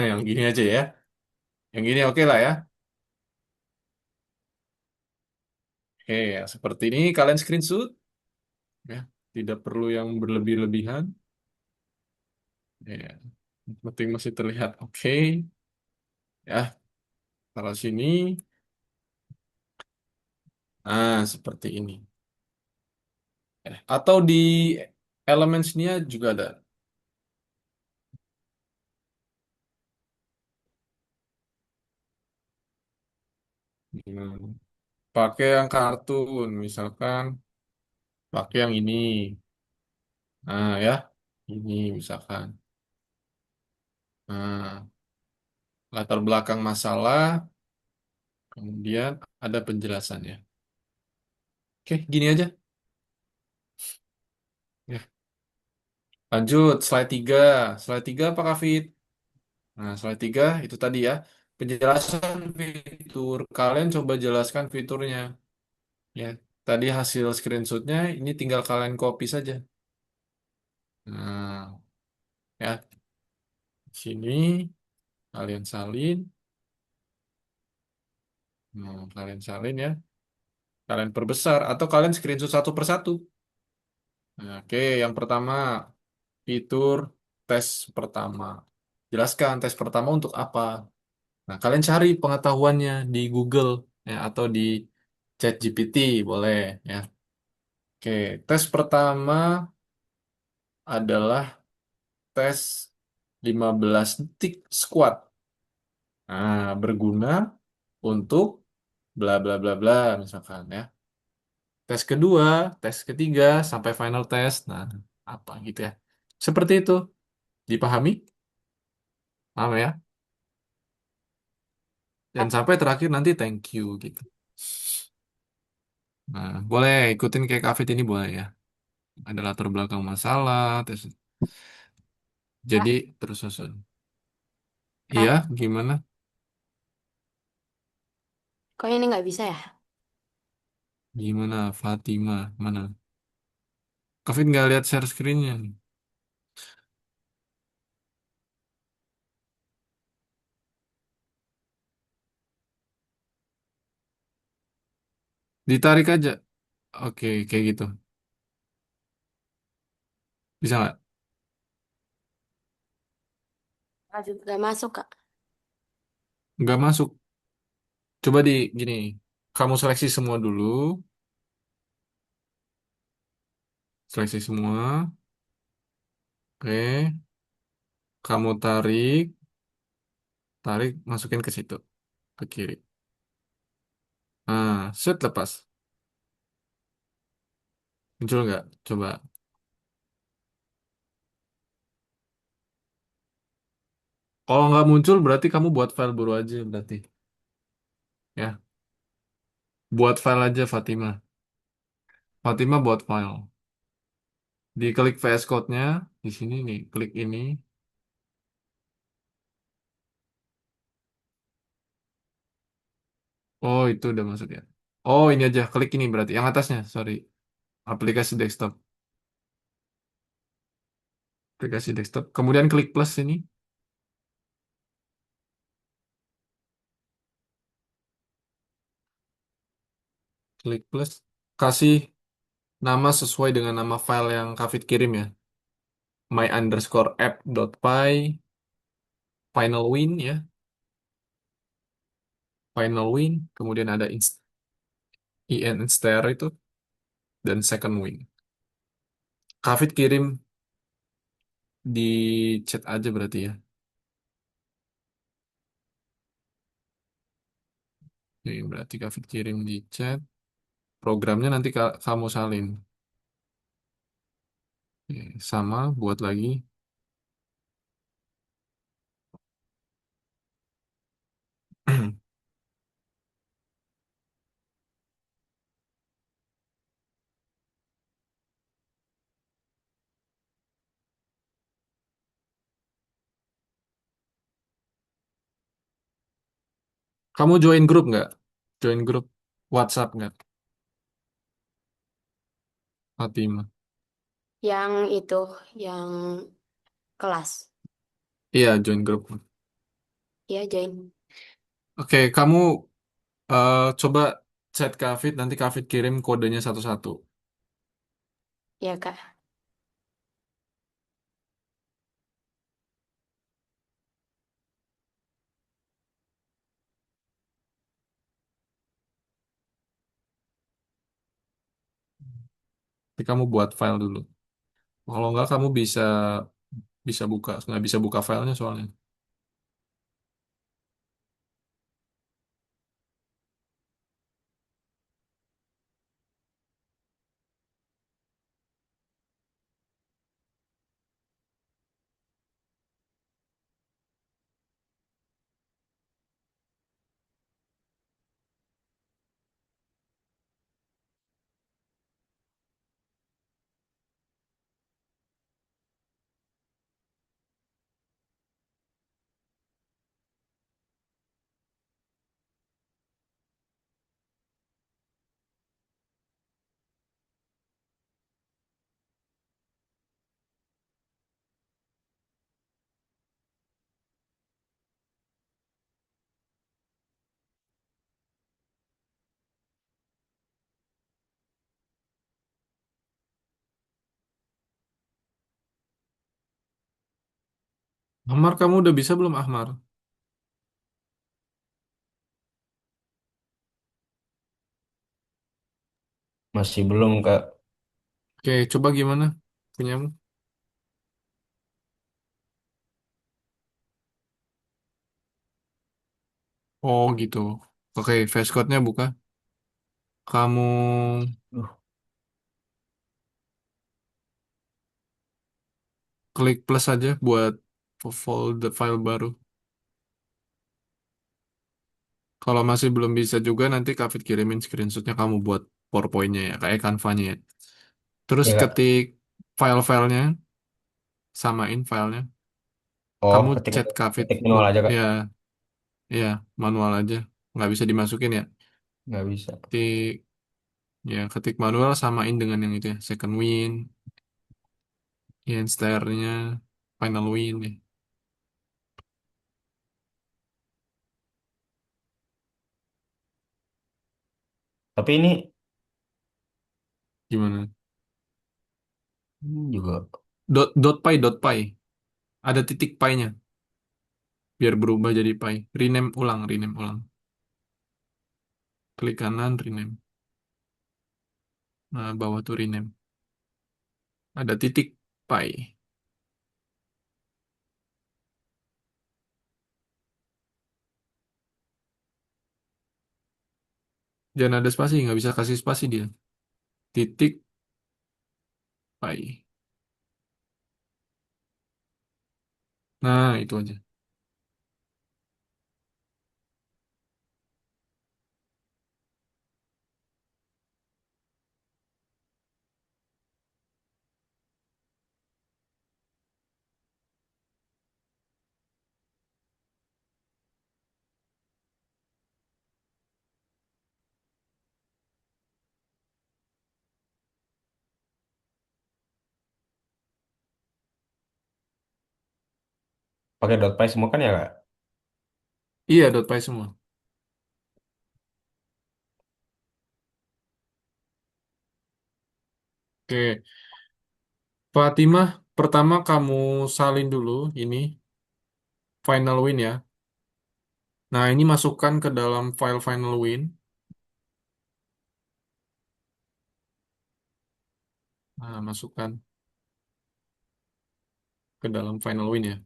Yang gini aja ya. Yang gini oke lah ya. Oke, ya. Seperti ini kalian screenshot. Ya. Tidak perlu yang berlebih-lebihan. Ya. Yang penting masih terlihat oke. Ya, taruh sini. Nah, seperti ini. Atau di Elements-nya juga ada. Hmm. Pakai yang kartun, misalkan pakai yang ini. Nah, ya. Ini misalkan. Nah, latar belakang masalah, kemudian ada penjelasannya. Oke, gini aja. Ya. Lanjut, slide 3. Slide 3 apa, Kak Fit? Nah, slide 3 itu tadi ya. Penjelasan fitur. Kalian coba jelaskan fiturnya. Ya, tadi hasil screenshotnya, ini tinggal kalian copy saja. Nah, ya, sini kalian salin. Nah, kalian salin ya. Kalian perbesar atau kalian screenshot satu persatu. Nah, oke, yang pertama fitur tes pertama. Jelaskan tes pertama untuk apa. Nah, kalian cari pengetahuannya di Google ya atau di ChatGPT boleh ya. Oke, tes pertama adalah tes 15 detik squat. Nah, berguna untuk bla bla bla bla misalkan ya. Tes kedua, tes ketiga sampai final test. Nah, apa gitu ya. Seperti itu. Dipahami? Paham ya? Dan sampai terakhir nanti thank you gitu. Nah, boleh ikutin kayak Kafit ini boleh ya. Ada latar belakang masalah, terus Kak, jadi terus susun. Iya, Kak, gimana? kok ini nggak bisa ya? Gimana Fatima? Mana? Kafit nggak lihat share screen-nya. Ditarik aja. Oke, kayak gitu. Bisa nggak? Nggak masuk, Kak. Nggak masuk. Coba di gini. Kamu seleksi semua dulu. Seleksi semua. Oke. Kamu tarik. Tarik, masukin ke situ. Ke kiri. Nah, set lepas. Muncul nggak? Coba. Kalau nggak muncul, berarti kamu buat file baru aja berarti. Ya, buat file aja Fatima. Fatima buat file. Diklik VS Code-nya. Di sini nih, klik ini. Oh, itu udah masuk ya. Oh, ini aja. Klik ini berarti. Yang atasnya, sorry. Aplikasi desktop. Aplikasi desktop. Kemudian klik plus ini. Klik plus. Kasih nama sesuai dengan nama file yang Kafit kirim ya. My underscore app.py. Final win ya. Final win. Kemudian ada in inster itu. Dan second win. Kafit kirim di chat aja berarti ya. Oke, berarti Kafit kirim di chat. Programnya nanti kamu salin. Oke, sama, buat lagi. Kamu join grup nggak? Join grup WhatsApp nggak, Fatima? Yang itu, yang kelas. Iya, join grup. Ya, join. Oke, kamu coba chat Kafit, nanti Kafit kirim kodenya satu-satu. Ya, Kak. Tapi kamu buat file dulu. Kalau nggak kamu bisa bisa buka, nggak bisa buka filenya soalnya. Ahmar, kamu udah bisa belum, Ahmar? Masih belum, Kak. Oke, coba gimana punyamu? Oh gitu. Oke, VS Code-nya buka. Kamu Duh, klik plus aja buat folder file baru. Kalau masih belum bisa juga, nanti Kak Fit kirimin screenshotnya kamu buat PowerPoint-nya ya, kayak Canva-nya ya. Terus ya, Kak. ketik file-filenya, samain filenya. Oh, Kamu ketik chat Kak Fit, ketik manual aja, Kak. ya, ya, manual aja. Nggak bisa dimasukin ya. Nggak bisa. Ketik, ya, ketik manual samain dengan yang itu ya, second win, nya final win ya. Tapi ini Gimana? juga. Dot py. Ada titik pi-nya biar berubah jadi pi. Rename ulang. Klik kanan, rename. Nah, bawah tuh rename. Ada titik pi. Jangan ada spasi, nggak bisa kasih spasi dia. Titik pi. Nah, itu aja. Pakai .py semua kan ya, Kak? Iya, dot py semua. Oke, Fatimah, pertama kamu salin dulu ini final win ya. Nah, ini masukkan ke dalam file final win. Nah, masukkan ke dalam final win ya.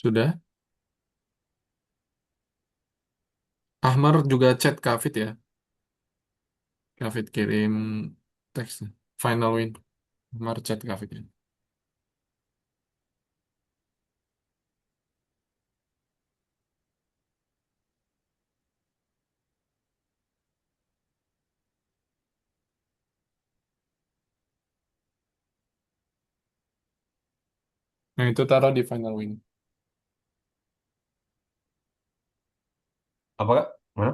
Sudah? Ahmar juga chat Kafit ya. Kafit kirim teks final win. Ahmar chat Kafit ya. Nah, itu taruh di final win. Apa Kak? Mana?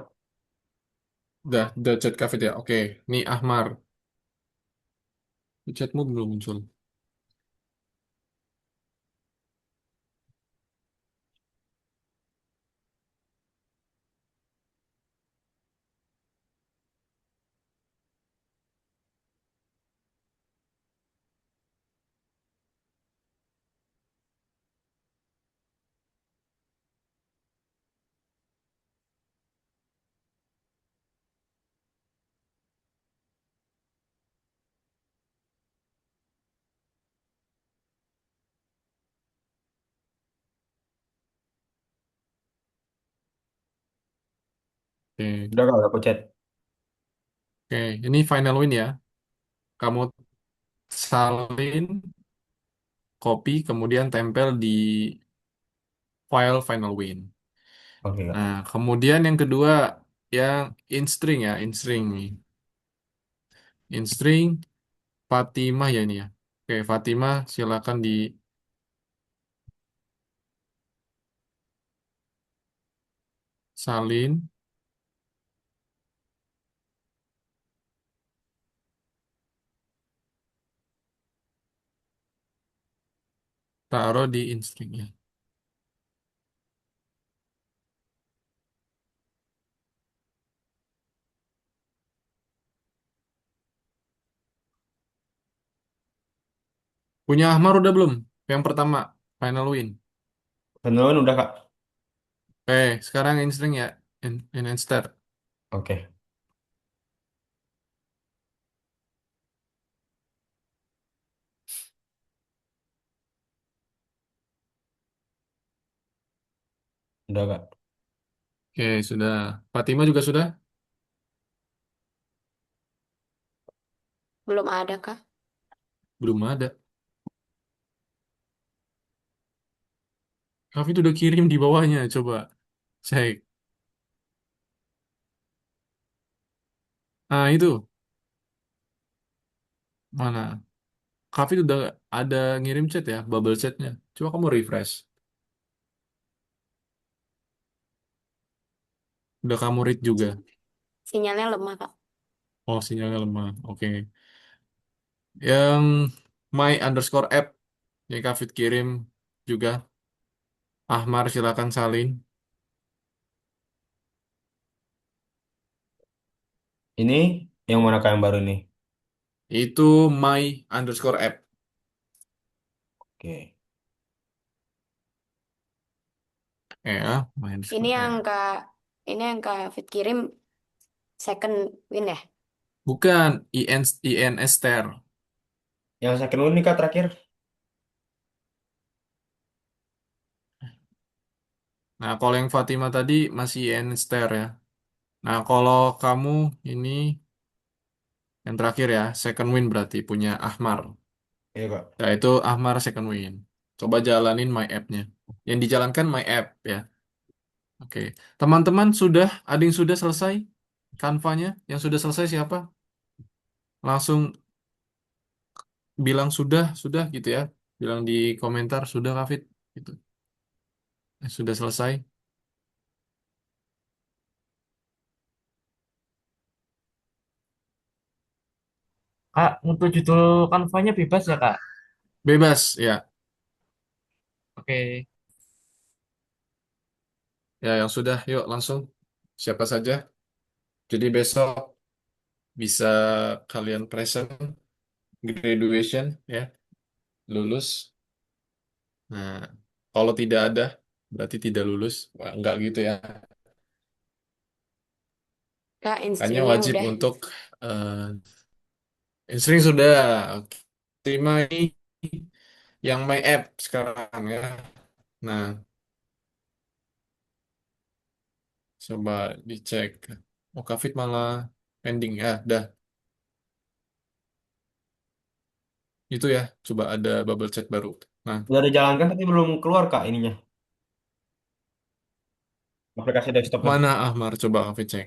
Udah chat Kafit ya. Oke, nih Ahmar. Chatmu belum muncul. Oke, Udah Kak, aku chat. oke. Ini final win ya. Kamu salin, copy, kemudian tempel di file final win. Oke Kak. Nah, kemudian yang kedua yang in string ya, in string nih. In string Fatimah ya ini ya. Oke, Fatimah silakan disalin, taruh di in string ya. Punya Ahmar udah belum? Yang pertama, final win. Penuh udah Kak. Sekarang in string ya, in instead. Oke. Udah Kak. Oke, sudah. Fatimah juga sudah? Belum ada, Kak. Belum ada. Hafid udah kirim di bawahnya, coba cek. Nah, itu mana? Hafid udah ada ngirim chat ya, bubble chatnya. Coba kamu refresh. Udah kamu read juga. Sinyalnya lemah, Kak. Oh, sinyalnya lemah. Oke. Yang my underscore app yang Hafid kirim juga. Ahmar silakan salin. Ini yang mana Kak yang baru nih? Itu my underscore app. Oke. My Ini underscore yang app. Kak, ini yang Kak Fit kirim second win ya? Bukan INSTR. Yang second one nih Kak terakhir. Nah, kalau yang Fatimah tadi masih INSTR ya. Nah, kalau kamu ini yang terakhir ya, second win berarti punya Ahmar. Iya Kak. Nah, itu Ahmar second win. Coba jalanin my app-nya. Yang dijalankan my app ya. Oke. Teman-teman sudah, ada yang sudah selesai? Canva-nya? Yang sudah selesai siapa? Langsung bilang sudah gitu ya. Bilang di komentar sudah Kafit gitu. Sudah selesai. Kak, untuk judul kanvanya bebas ya, Kak? Bebas ya. Oke. Ya, yang sudah yuk langsung siapa saja. Jadi besok bisa kalian present graduation ya, lulus. Nah, kalau tidak ada berarti tidak lulus. Wah, enggak gitu ya. Kak, Hanya instrunya wajib udah. untuk eh insting sudah. Oke. Terima ini yang my app sekarang ya. Nah, coba dicek. Oh, Kafit malah pending ya. Dah, itu ya. Coba ada bubble chat baru. Nah, Udah dijalankan tapi belum keluar Kak ininya. Aplikasi desktopnya. mana Ahmar? Coba Kafit cek.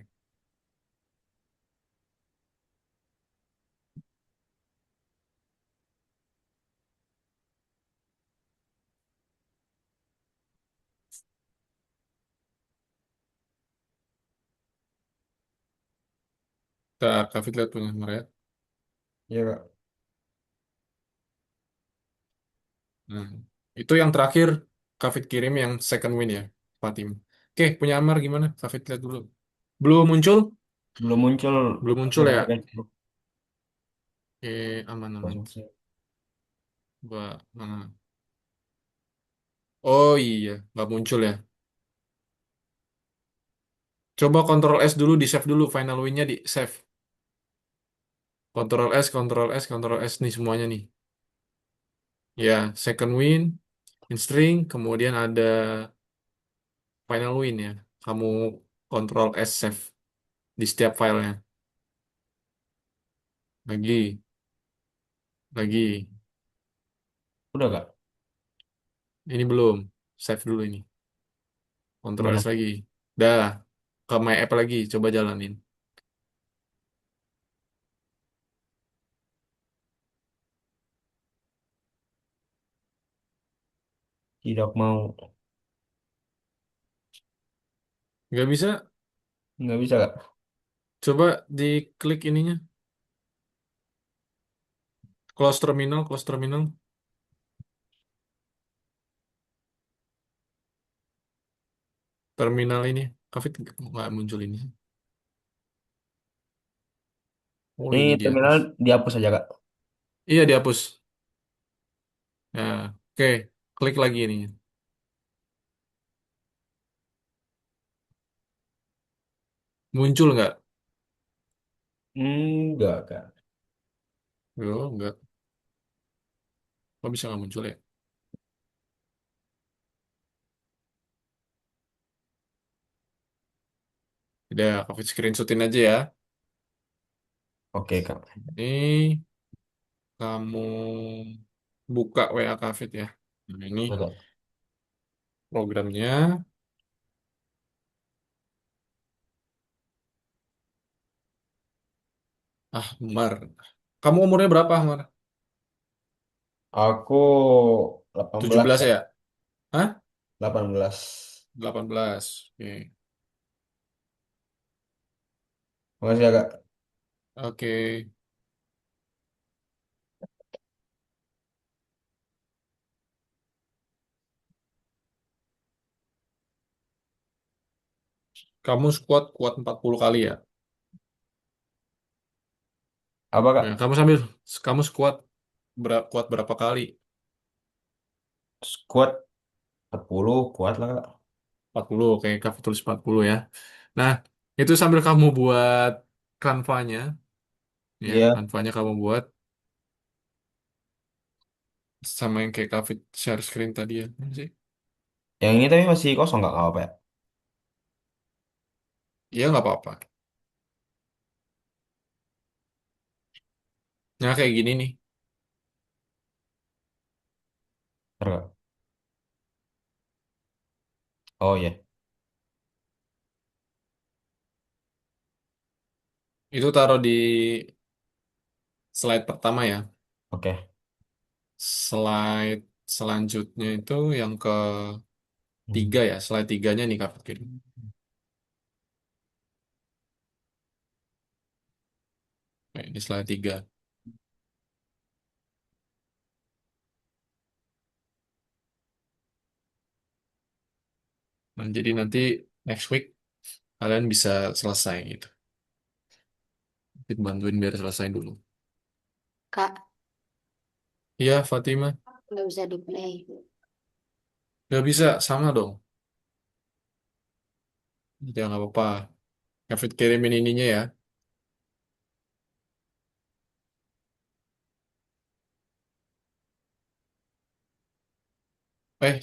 Tak, Kafit lihat punya Amar ya. Iya kak. Nah, itu yang terakhir Kafit kirim yang second win ya, Fatim. Oke, punya Amar gimana? Kafit lihat dulu. Belum muncul? Belum muncul Belum muncul ya? notifikasi. Oke, aman aman. Mana? Oh iya, nggak muncul ya. Coba Ctrl S dulu di save dulu, final win-nya di save. Ctrl S, Ctrl S, Ctrl S nih semuanya nih. Ya, second win, in string, kemudian ada final win ya. Kamu Ctrl S save di setiap filenya. Lagi. Udah kak? Ini belum. Save dulu ini. Ctrl S Mana? lagi. Dah. Ke My App lagi. Coba jalanin. Tidak mau. Nggak bisa. Nggak bisa kak. Coba diklik ininya. Close terminal, close terminal. Terminal ini. Kafit nggak muncul ini. Oh, Ini ini terminal dihapus. dihapus aja kak. Iya, dihapus. Ya, oke. Klik lagi ini. Muncul nggak? Enggak kak. Oh, nggak. Kok bisa nggak muncul ya? Udah, Kafit screenshotin aja ya. Oke kak. Ini kamu buka WA Kafit ya. Nah, ini Udah, kak. programnya. Ah, Mar. Kamu umurnya berapa, Mar? Aku 18 17 kak. ya? Hah? 18. 18. Oke. Makasih ya kak. Oke. Kamu squat kuat 40 kali ya? Apa kak? Ya, kamu squat kuat berapa kali? Squat 40 kuat lah kak. 40. Oke, kamu tulis 40 ya. Nah, itu sambil kamu buat kanvanya, ya, Iya. kanvanya kamu buat sama yang kayak Kavit share screen tadi ya. Mana sih? Yang ini tapi masih kosong nggak apa-apa ya? Iya, nggak apa-apa. Nah, kayak gini nih. Ntar, kak. Oh iya. Itu taruh di slide pertama ya. Oke. Slide selanjutnya itu yang ke Hmm. tiga ya. Slide tiganya nih Kak Fikri. Nah, ini slide tiga. Nah, jadi nanti next week kalian bisa selesai gitu. Fit bantuin biar selesai dulu. Kak, Iya, Fatima. nggak bisa di play. Gak bisa, sama dong. Ya nggak apa-apa. Kak Fit kirimin ininya ya.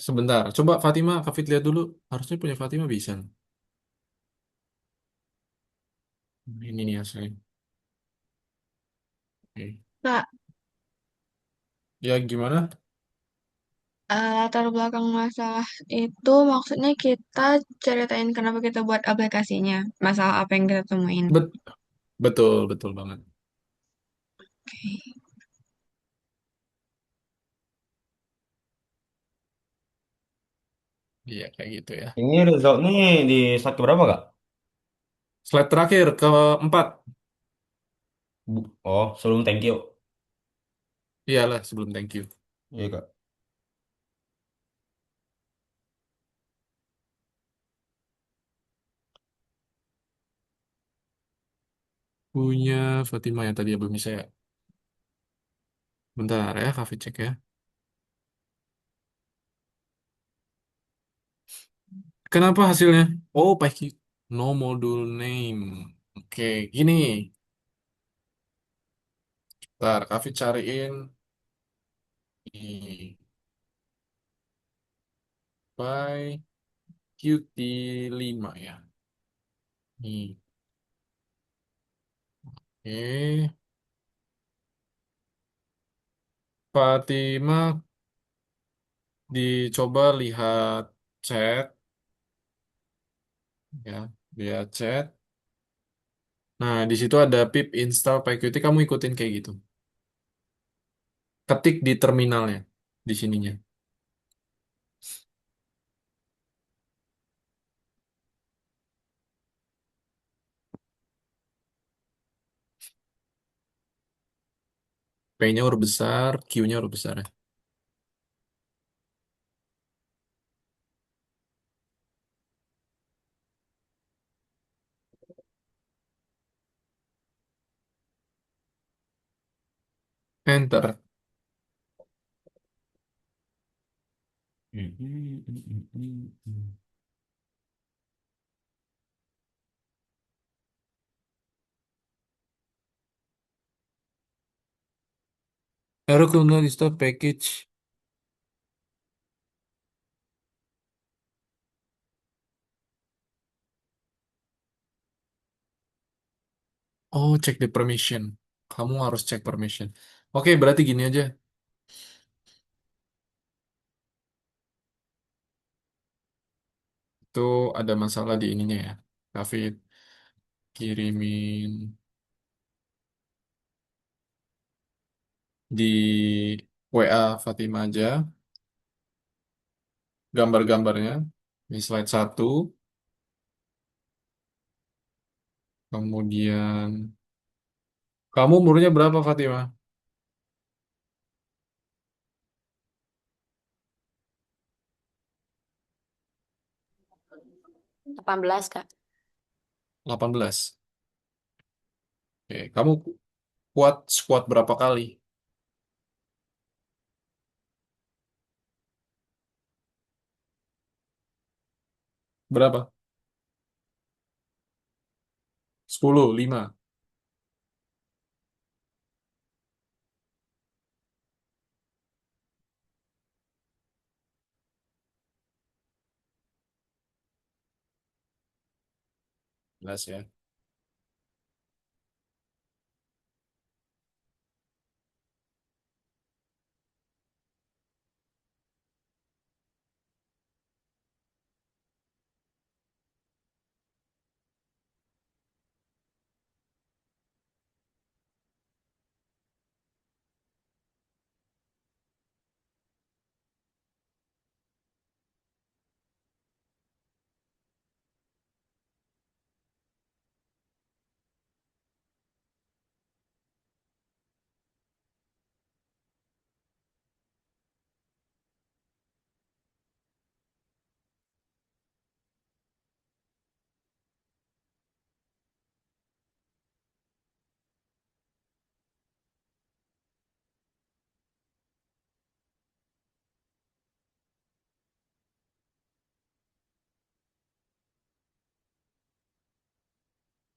Sebentar. Coba Fatima, Kak Fit lihat dulu. Harusnya punya Fatima bisa. Ini nih hasilnya. Oke. Kak, Ya gimana? latar belakang masalah itu maksudnya kita ceritain kenapa kita buat aplikasinya, masalah apa yang kita temuin. Bet betul, betul banget. Oke. Iya, kayak gitu ya. Ini result nih di slide berapa kak? Slide terakhir, keempat. Oh, sebelum thank you. Iyalah sebelum thank you. Iya, Kak. Punya Fatima ya tadi ya belum bisa ya. Bentar ya, Kak Fit cek ya. Kenapa hasilnya? Oh, Paiki. No module name. Oke, gini. Ntar, Kak Fit cariin di by QT5 ya. Nih. Oke. Fatima dicoba lihat chat ya, lihat chat. Nah, di situ ada pip install PyQt, kamu ikutin kayak gitu. Ketik di terminalnya di sininya. P-nya huruf besar, Q-nya huruf besar ya. Enter. Error could not install package. Oh, cek the permission. Kamu harus cek permission. Oke, berarti gini aja. Itu ada masalah di ininya ya. David, kirimin di WA Fatima aja gambar-gambarnya di slide 1. Kemudian, kamu umurnya berapa Fatima? 18, Kak. 18. Oke, kamu kuat squat berapa kali? Berapa? 10, 5. Jelas ya.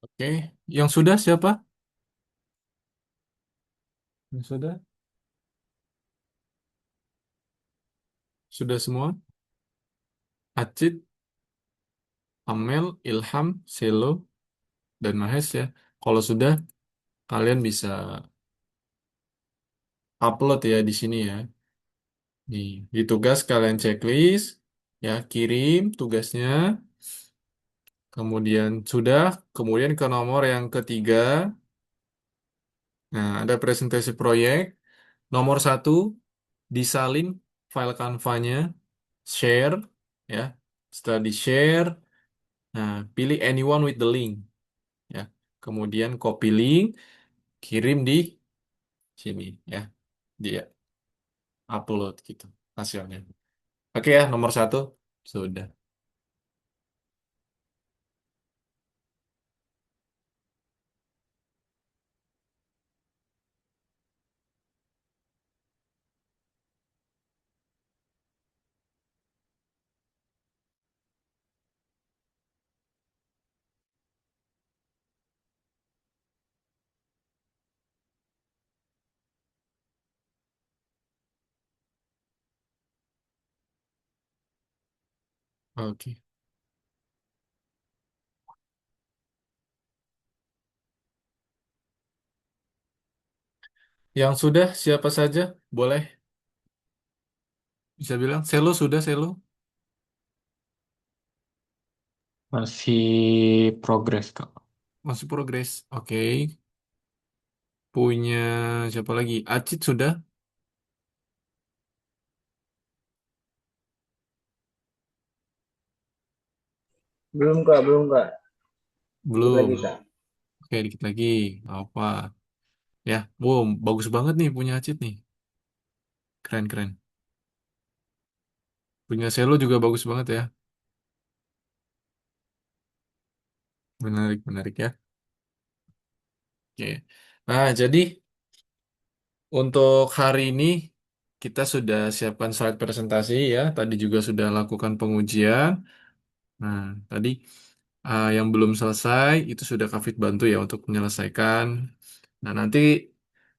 Oke, yang sudah siapa? Yang sudah? Sudah semua? Acit, Amel, Ilham, Selo, dan Mahes ya. Kalau sudah, kalian bisa upload ya di sini ya. Di tugas kalian checklist, ya kirim tugasnya, kemudian sudah, kemudian ke nomor yang ketiga, nah ada presentasi proyek, nomor 1, disalin file Canva-nya, share, ya. Setelah di-share, nah pilih anyone with the link, ya. Kemudian copy link, kirim di sini ya, dia upload gitu hasilnya. Oke ya, nomor satu sudah. Oke. Yang sudah siapa saja? Boleh bisa bilang Selo sudah Selo? Masih progres, Kak. Masih progres. Oke. Punya siapa lagi? Acit sudah? Belum kak. Dikit Belum. lagi kak. Oke, dikit lagi. Apa? Ya, wow, bagus banget nih punya Acit nih. Keren, keren. Punya Selo juga bagus banget ya. Menarik, menarik ya. Oke. Nah, jadi untuk hari ini kita sudah siapkan slide presentasi ya. Tadi juga sudah lakukan pengujian. Nah, tadi yang belum selesai itu sudah Kafit bantu ya untuk menyelesaikan. Nah, nanti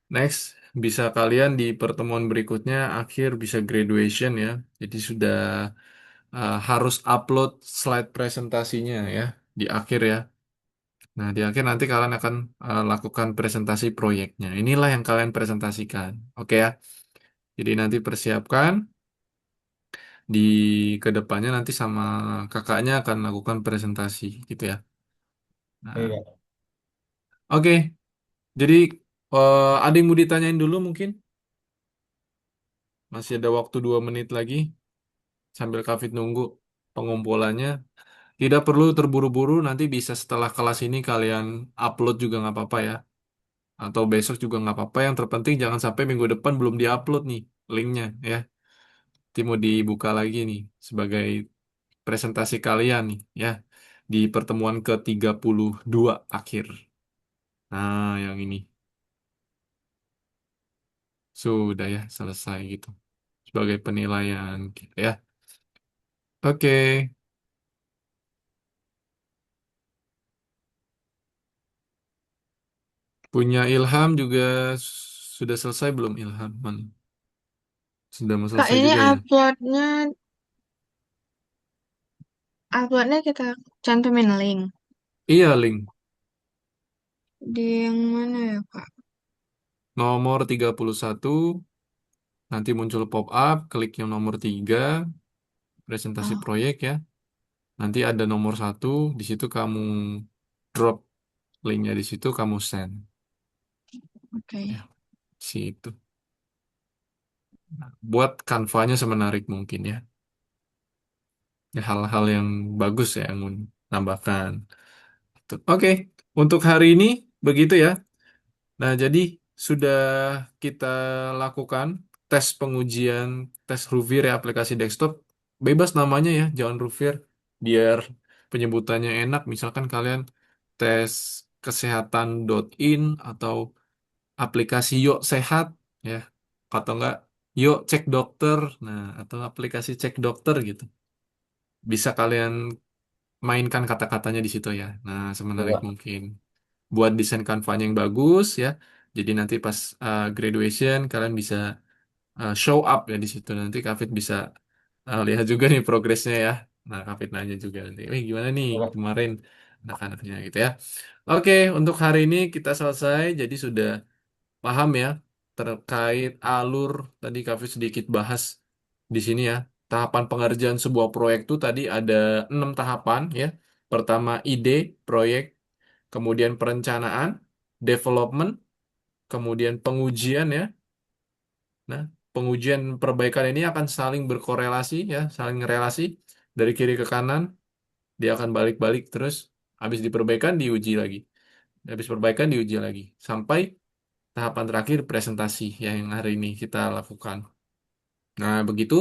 next bisa kalian di pertemuan berikutnya akhir bisa graduation ya. Jadi sudah harus upload slide presentasinya ya di akhir ya. Nah, di akhir nanti kalian akan lakukan presentasi proyeknya. Inilah yang kalian presentasikan. Oke ya. Jadi nanti persiapkan di kedepannya nanti sama kakaknya akan lakukan presentasi gitu ya. Nah, Iya. oke. Jadi ada yang mau ditanyain dulu mungkin? Masih ada waktu 2 menit lagi sambil Kafit nunggu pengumpulannya. Tidak perlu terburu-buru, nanti bisa setelah kelas ini kalian upload juga nggak apa-apa ya. Atau besok juga nggak apa-apa. Yang terpenting jangan sampai minggu depan belum diupload nih linknya ya. Nanti mau dibuka lagi nih sebagai presentasi kalian nih ya. Di pertemuan ke-32 akhir. Nah, yang ini sudah ya selesai gitu. Sebagai penilaian gitu ya. Oke. Punya Ilham juga sudah selesai belum Ilham? Sudah mau Kak, selesai ini juga ya? uploadnya kita cantumin link Iya, link. di yang mana ya, Kak? Nomor 31 nanti muncul pop-up, klik yang nomor 3 presentasi Oh, proyek ya. Nanti ada nomor 1 di situ kamu drop linknya di situ kamu send. oke. Ya, situ. Nah, buat kanvanya semenarik mungkin ya. Ya, hal-hal yang bagus ya yang menambahkan. Oke, untuk hari ini begitu ya. Nah, jadi sudah kita lakukan tes pengujian, tes Rouvir ya aplikasi desktop. Bebas namanya ya, jangan Rouvir. Biar penyebutannya enak. Misalkan kalian tes kesehatan.in atau aplikasi Yuk Sehat ya. Atau enggak Yuk Cek Dokter. Nah, atau aplikasi Cek Dokter gitu. Bisa kalian mainkan kata-katanya di situ ya. Nah, semenarik Coba. mungkin buat desain kanvanya yang bagus ya. Jadi nanti pas graduation kalian bisa show up ya di situ. Nanti Kafit bisa lihat juga nih progresnya ya. Nah, Kafit nanya juga nanti, gimana nih Coba. kemarin anak-anaknya gitu ya. Oke, untuk hari ini kita selesai. Jadi sudah paham ya terkait alur tadi Kafit sedikit bahas di sini ya. Tahapan pengerjaan sebuah proyek itu tadi ada 6 tahapan ya. Pertama ide proyek, kemudian perencanaan, development, kemudian pengujian ya. Nah, pengujian perbaikan ini akan saling berkorelasi ya, saling relasi dari kiri ke kanan, dia akan balik-balik terus habis diperbaikan diuji lagi. Habis perbaikan diuji lagi sampai tahapan terakhir presentasi yang hari ini kita lakukan. Nah, begitu.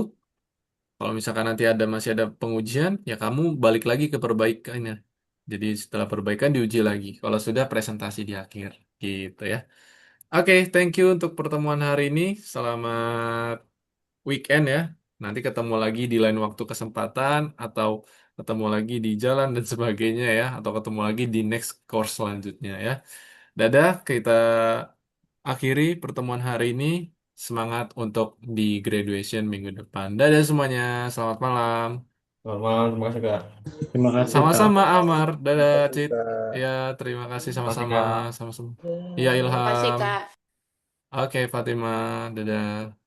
Kalau misalkan nanti masih ada pengujian, ya kamu balik lagi ke perbaikannya. Jadi setelah perbaikan diuji lagi. Kalau sudah presentasi di akhir, gitu ya. Oke, thank you untuk pertemuan hari ini. Selamat weekend ya. Nanti ketemu lagi di lain waktu kesempatan atau ketemu lagi di jalan dan sebagainya ya, atau ketemu lagi di next course selanjutnya ya. Dadah, kita akhiri pertemuan hari ini. Semangat untuk di graduation minggu depan. Dadah semuanya, selamat malam. Selamat malam, terima kasih Kak. Terima kasih, Kak. Sama-sama Amar, dadah Terima kasih Cit. Kak. Ya, terima kasih Makasih, sama-sama, Kak. sama-sama. Iya Terima kasih, Ilham. Kak. Oke Fatima, dadah.